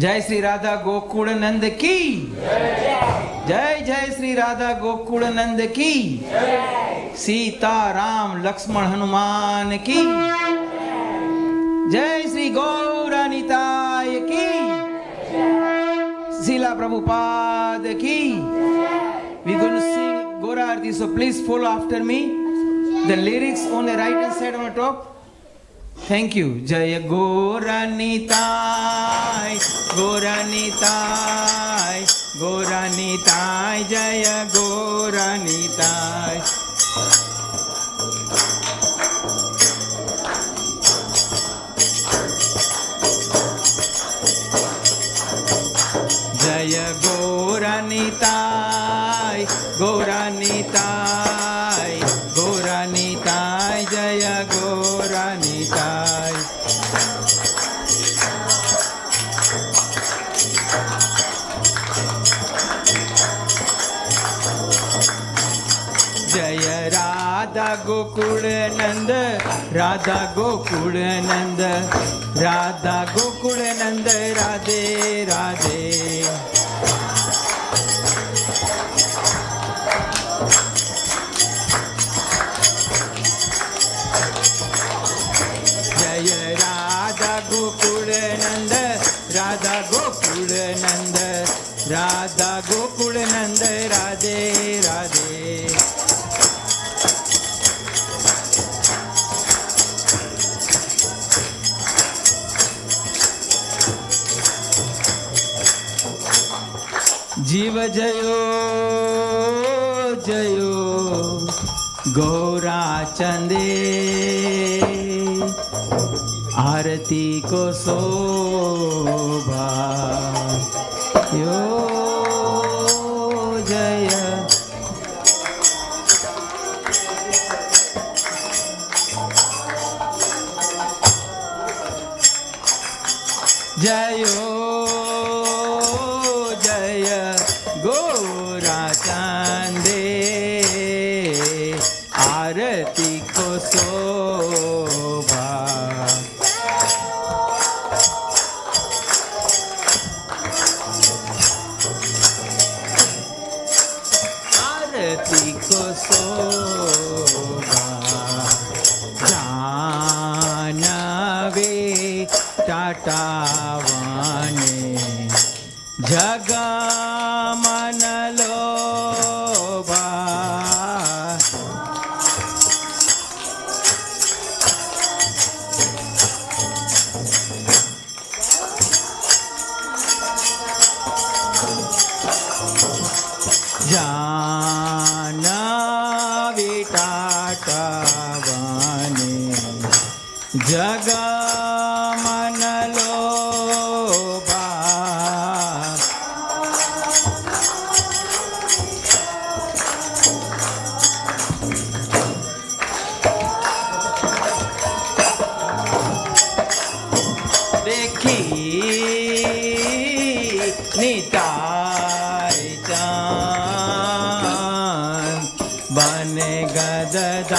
जय श्री राधा गोकुल नंद की जय। जय श्री राधा गोकुल नंद की सीता राम लक्ष्मण हनुमान की जय। श्री गौरानिताय की शिला प्रभुपाद की। We going to sing Gora Arti, so please follow after me. The lyrics on the right hand side on the top. Thank you. Jaya Goranitai, Goranitai, Goranitai, Jaya Goranitai. Jaya Goranitai, Goranitai, Goranitai, Jaya Goranitai. Jaya Radha Gokul Nanda, Radha Gokul Nanda, Radha Gokul Nanda, Radhe Radhe. Jaya Radha Gokul Nanda, Radha Gokul Nanda, Radha Gokul Nanda, Radhe Radhe. जीव जयो जयो गौरा चंदे आरती को शोभा यो जय। जयो आरती को शोभा आरती को शोभा जानवे टाटावाने जगा मन लोभा। जानवे टाटावाने जगा मन लोभा। देखी निताई चांद बने गददारा।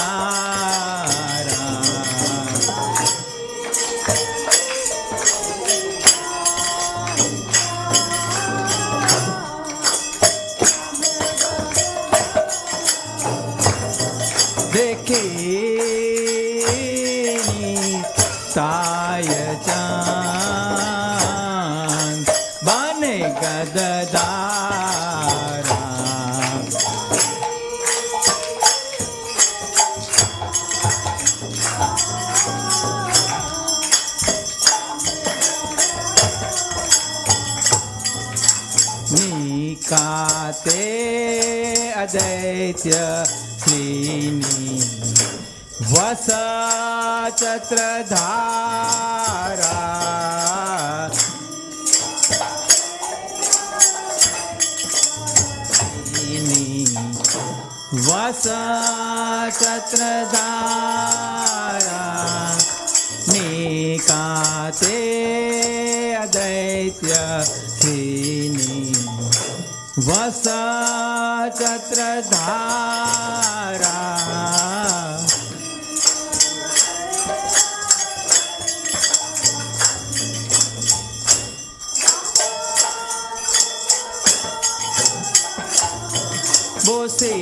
देखी निताई चांद बने गददारा। काते अदैत्य श्रीनी वसा चत्रधारा वसा चत्रधारा निकाते अदैत्य श्रीनी वसा चत्रधारा बोसे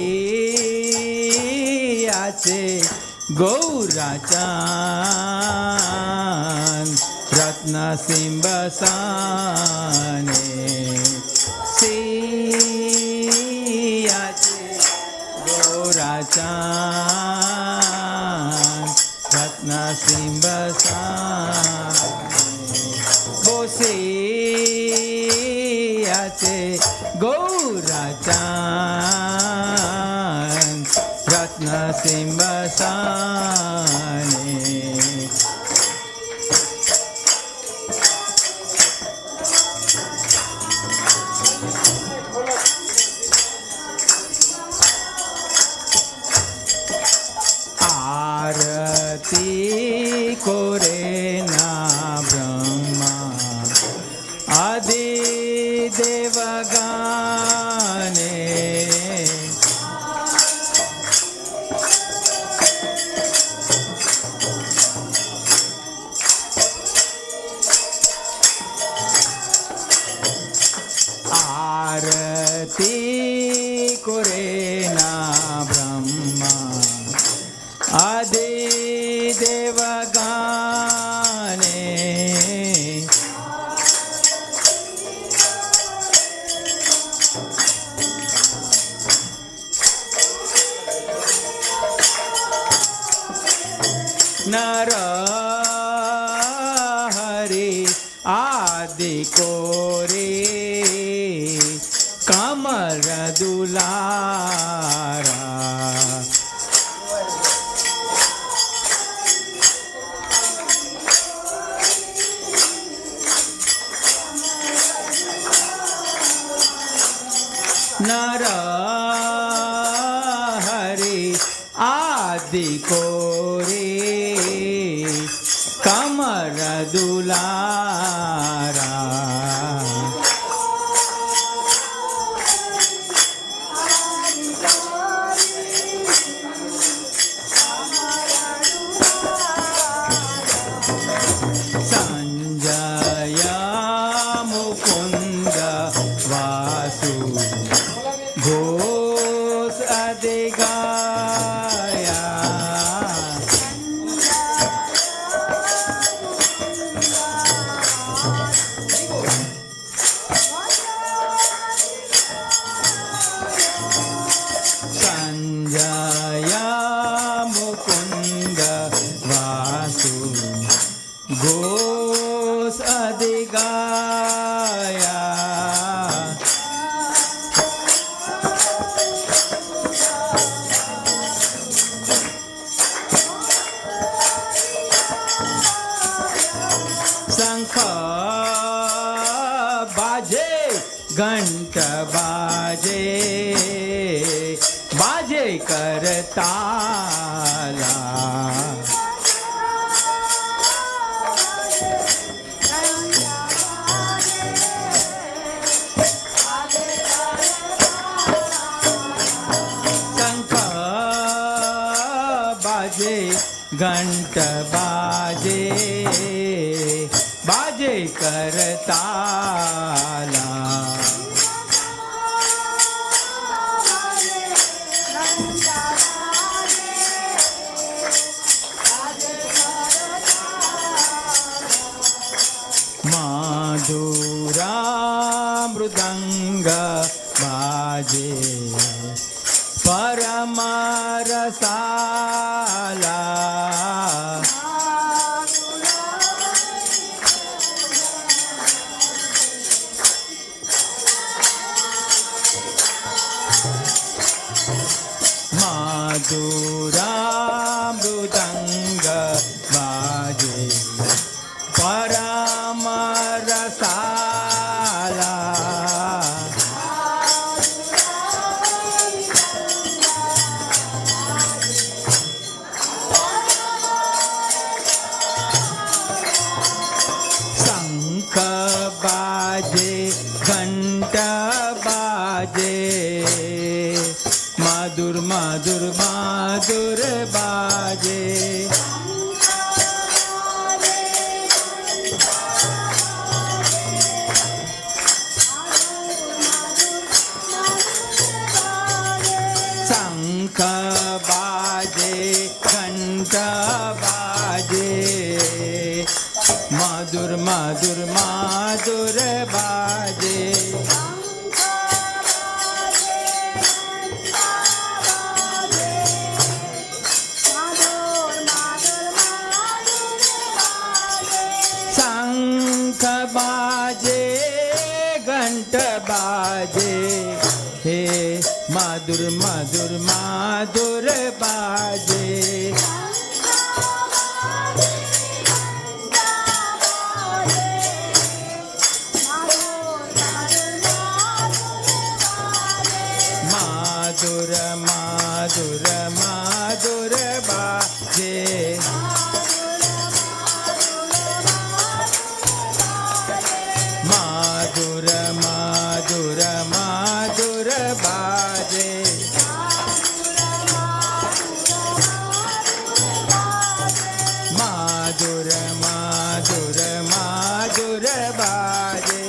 आचे गौराचान रत्न सिंबसाने से आचे गौराचान रत्न सिंबसाने बोसे आचे गौराचान रत्न सिंबसाने आरती कोरे ना ब्रह्मा आदि देवगाने आरती कोरे ना ब्रह्मा आदि देवगाने नर हरि आदि कोरे कमर दुलारा नर हरि आदि कोरे कमर दुलारा संजय मुकुंद वासु घोष अधिगाया संजय मुकुंद वासु घोष अधिगाया शंख बाजे घंट बाजे बाजे करताला शंख बाजे घंट बाजे बाजे करताला माधुरा मृदंग बाजे परमरसाला madura mrudanga baje parama rasala shankha baje घंटा बाजे माधुर माधुर माधुर बाजे शंख बाजे घंटा बाजे माधुर माधुर माधुर बाजे शंख बाजे घंट बाजे हे माधुर माधुर माधुर बाजे माधुर माधुर माधुर बाजे माधुर माधुर माधुर बाजे माधुर माधुर माधुर बाजे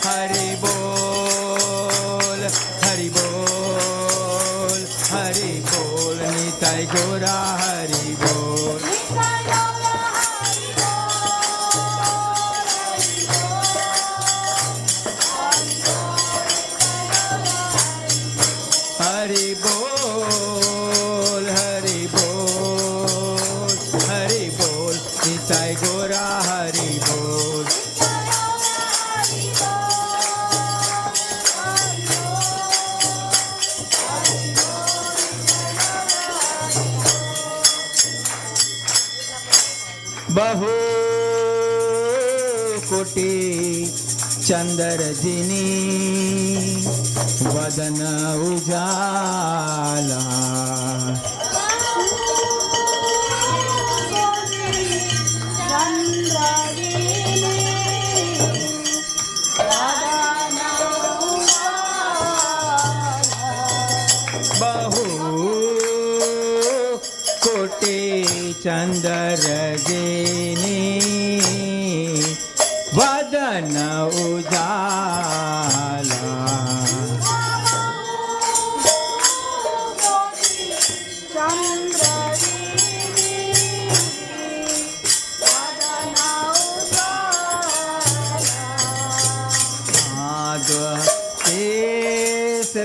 हरि बोल हरि बोल हरि बोल निताई गोरा हरि बोल हरि बोल हरि बोल हरि बोल निताई गोरा हरि बोल बहु कोटि चंद्रजिनी वदन उजाला बहु कोटि चंद्रजिनी वदन उजाला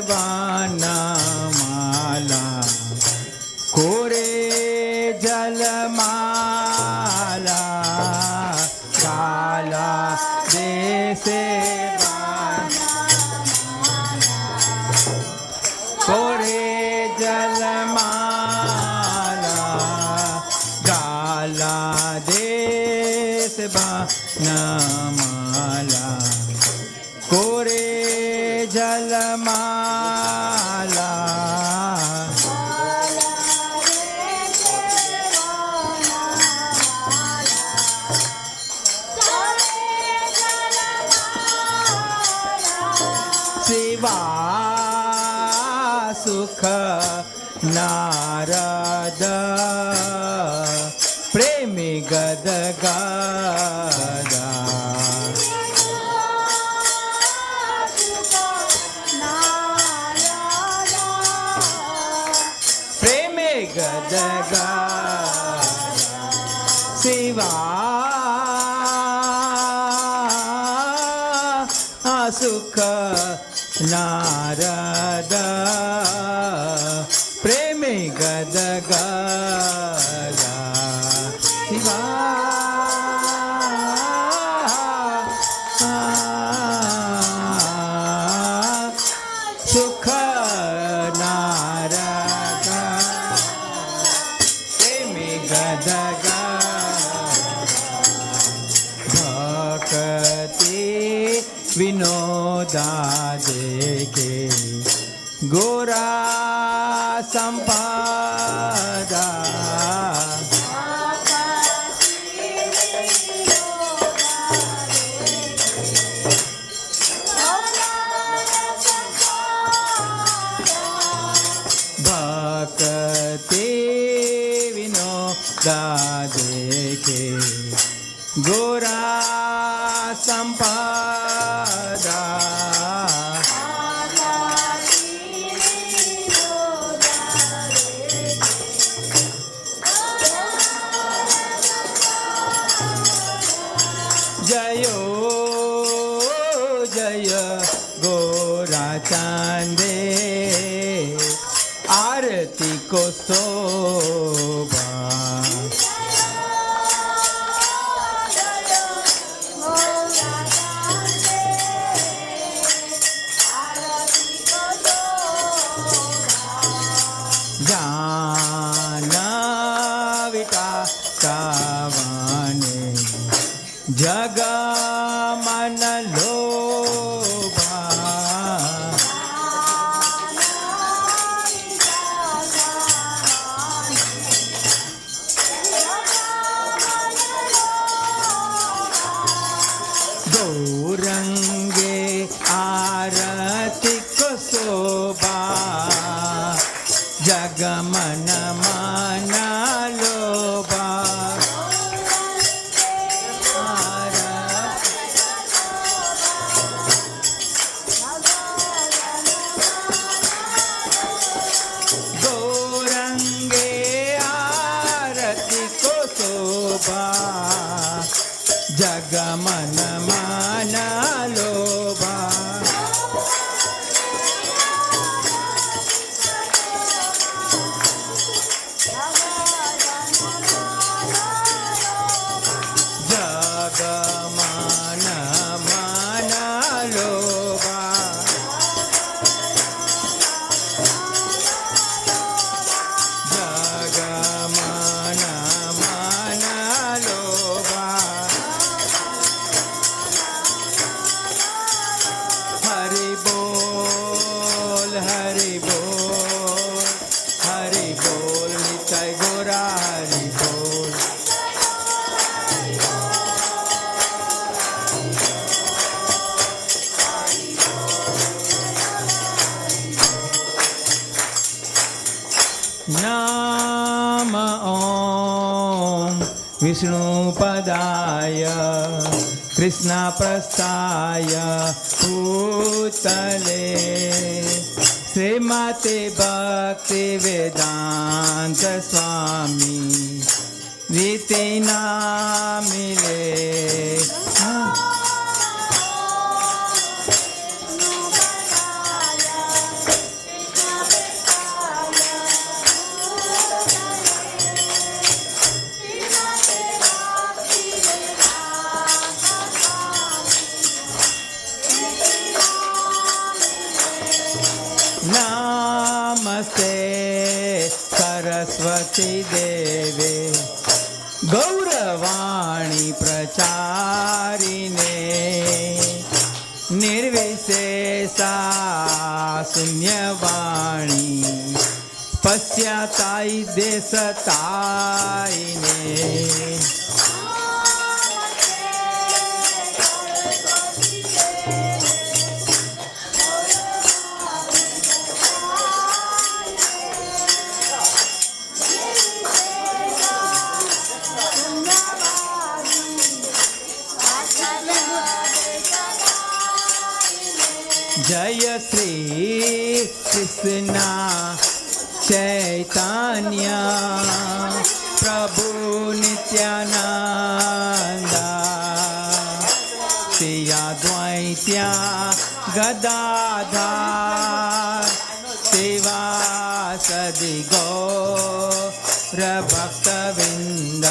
बाना माला कोरे जलमाला काला देसे कोरे जलमाला काला देश बाना माला कोरे जलमाला शिवा सुख नारद प्रेमी गद गदा गदगा शिवा सुख नारद प्रेमी गदगा शिवा विनोदा देखे गोरा संपदा भक्ति विनोदा देखे गोरा संपदा जयो जय गोरा चांदे आरती को शोभा जग मन लोभा गौरंगे आरती को शोभा जग मन मन लोभा जग मन मन लोभा जग मन मन लोभा जग मन मन लोभा हरि बोल निताय गोरा हरि बोल नाम ओम विष्णुपदाय कृष्णप्रस्थाय भूतले श्रीमते भक्तिवेदांत स्वामी रीति नामिले नमस्ते सरस्वती देवे गौरवाणी प्रचारिणे निर्विशेषा शून्यवाणी पश्चाताई देशतायिने जय श्री कृष्ण चैतन्य प्रभु नित्यानंद श्री अद्वैत्य गदाधर शिवासदि गौर भक्तवृंद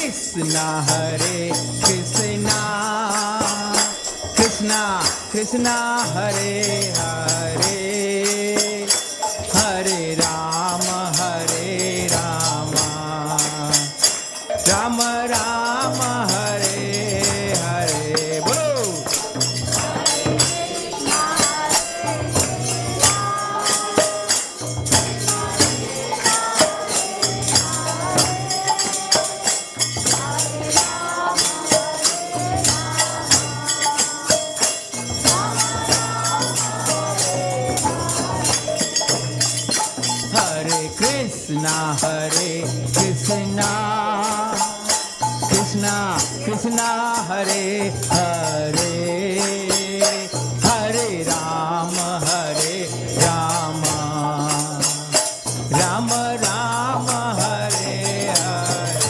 Krishna Hare Krishna Krishna Krishna Hare Hare Hare Rama Rama Rama Hare Hare. Bolo. Hare Krishna Krishna Krishna Hare Hare Hare Rama Rama Rama Hare Hare.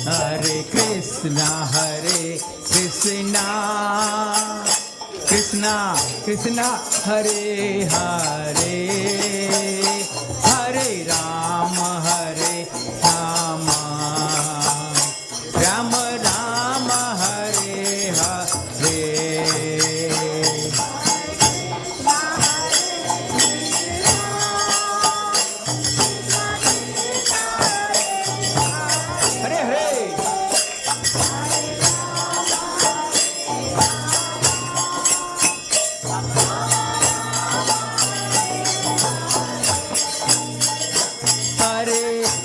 Hare Krishna Krishna Krishna Hare Hare Hare Rama Rama Rama Hare Hare. Hare Hare.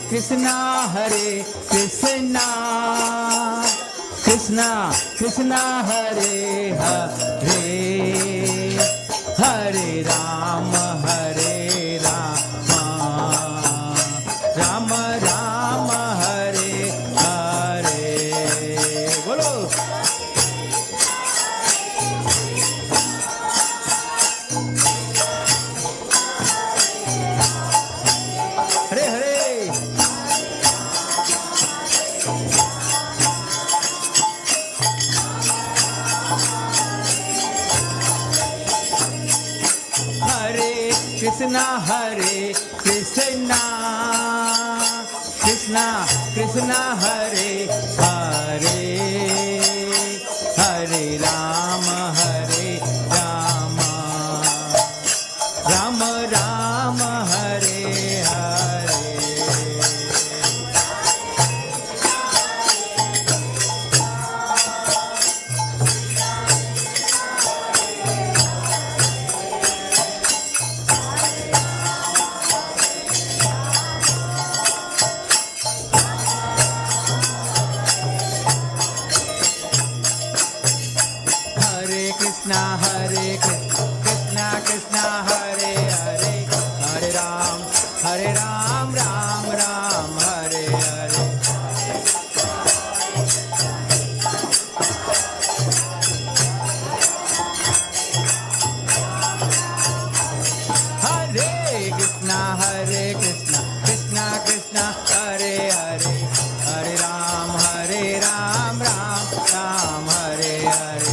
Krishna Hare Krishna Krishna Krishna Hare Hare Hare Rama Rama Rama Hare Hare. Bolo. Hare Hare. Krishna Hare Krishna Krishna Krishna Hare Hare Hare Rama Rama Rama Hare Hare. Krishna Hare Krishna Krishna Hare Hare Hare Ram Ram Ram Hare Hare. Hare Krishna Krishna Krishna Hare Hare Hare Ram Ram Ram Hare Hare.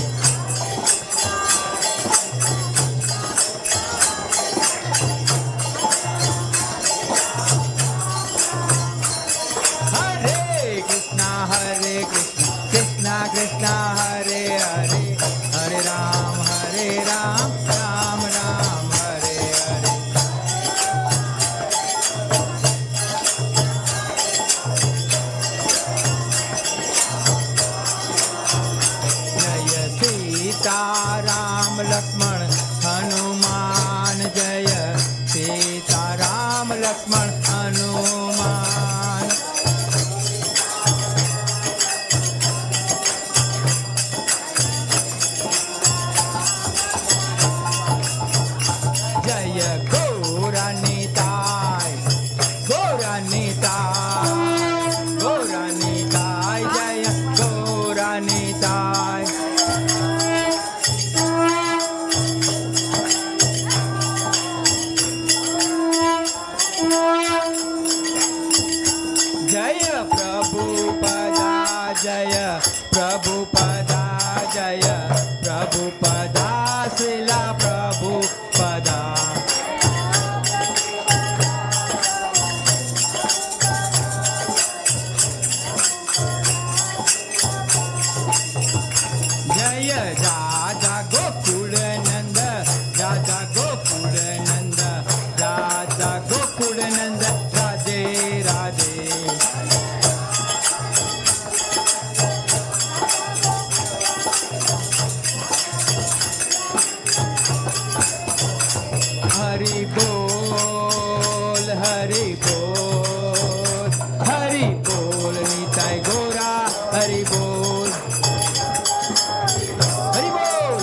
Krishna Krishna Hare Hare Hare Ram Ram Ram Hare Hare. Jaya Sita Ram Lakshman Hanuman Jaya Sita Ram Lakshman Hanuman. Jaya Gauranitai Jaya Gauranitai. Jaya Prabhupada Jaya Prabhupada Srila Prabhupada Jaya Raja Gokulananda Raja Gokulananda Raja Gokulananda Radhe Radhe Hari Bol, Hari Bol, Hari Bol, Nitai Gora, Hari Bol, Hari Bol.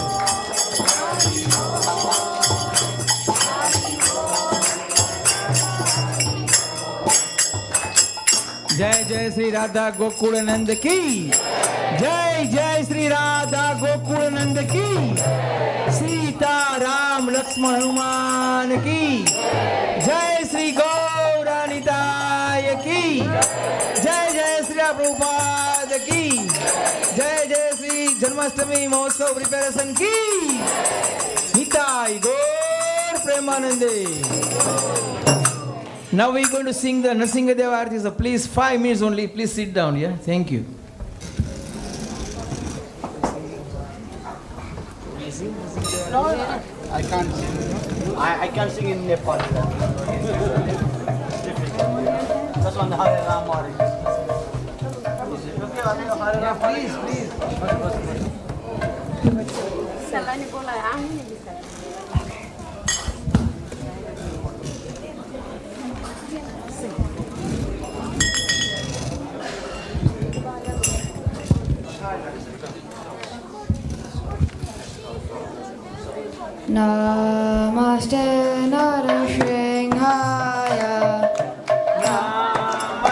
Jai Jai Sri Radha Gokulanand ki, Jai Jai Sri Radha Gokulanand ki. Sita Ram Lakshman Hanuman की जय श्री गौरानिताय की जय जय श्री प्रभुपाद की जय जय श्री जन्माष्टमी महोत्सव preparation की निताय गौर प्रेमानंदे. Now we are going to sing the Nrsingadeva Arati, so please 5 minutes only, please sit down. Yeah, thank you. No, I can't sing. I can sing in Nepal. That's on the Hare Ram or Yeah, please, please. Namaste Narasimhaya. Namaste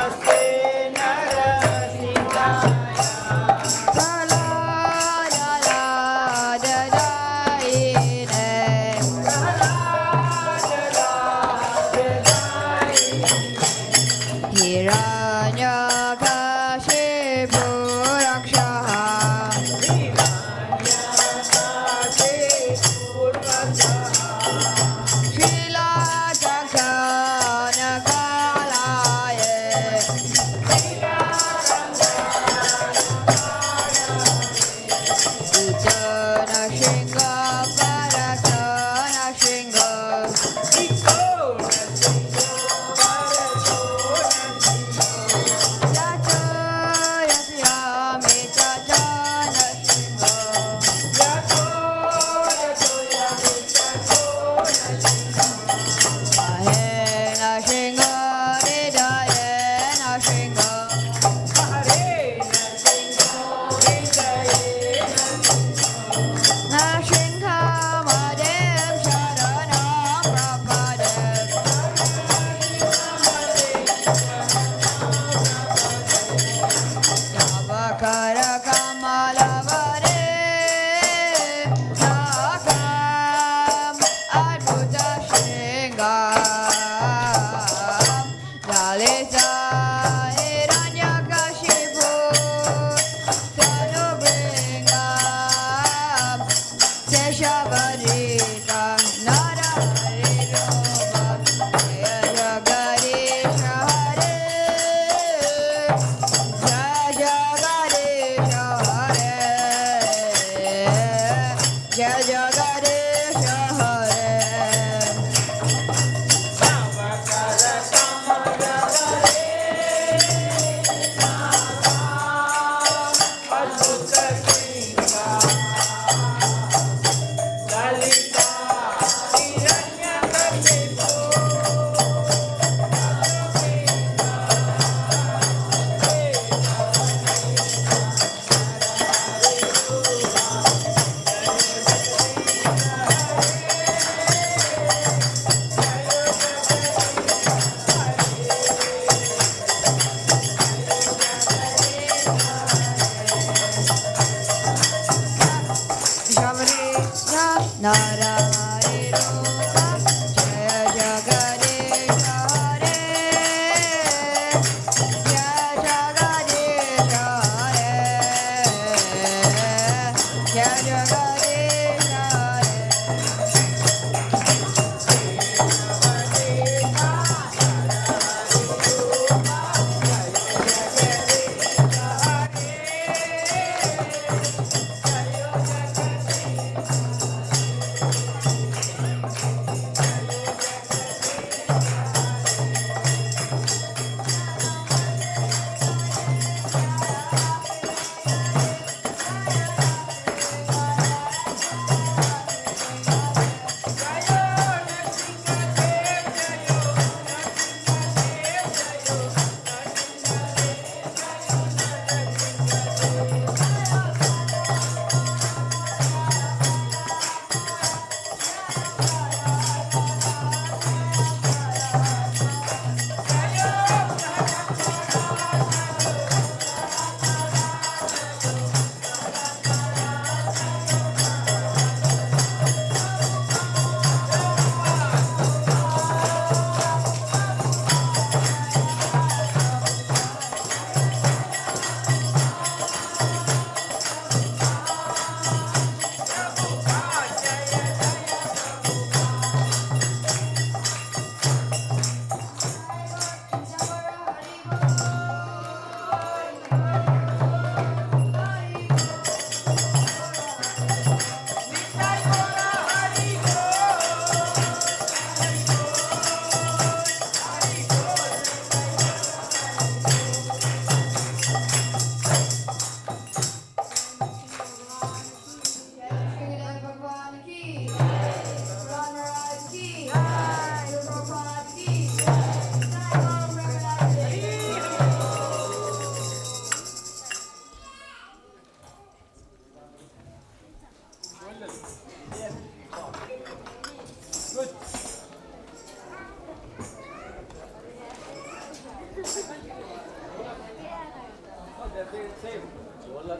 We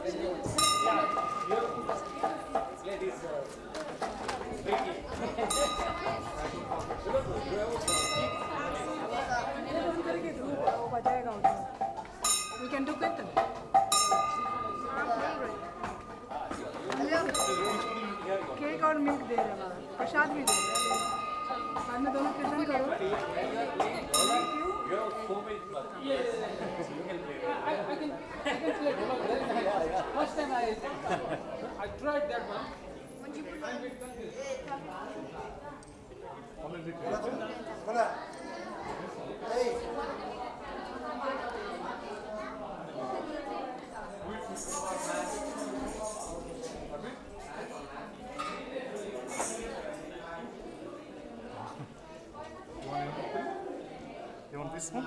can do kirtan. Cake और milk दे रहे हैं, प्रसाद भी दे रहे हैं। बाद में दोनों कीर्तन करो। I can play Dholak very nice. First time I tried that one. I'm a bit You want this one?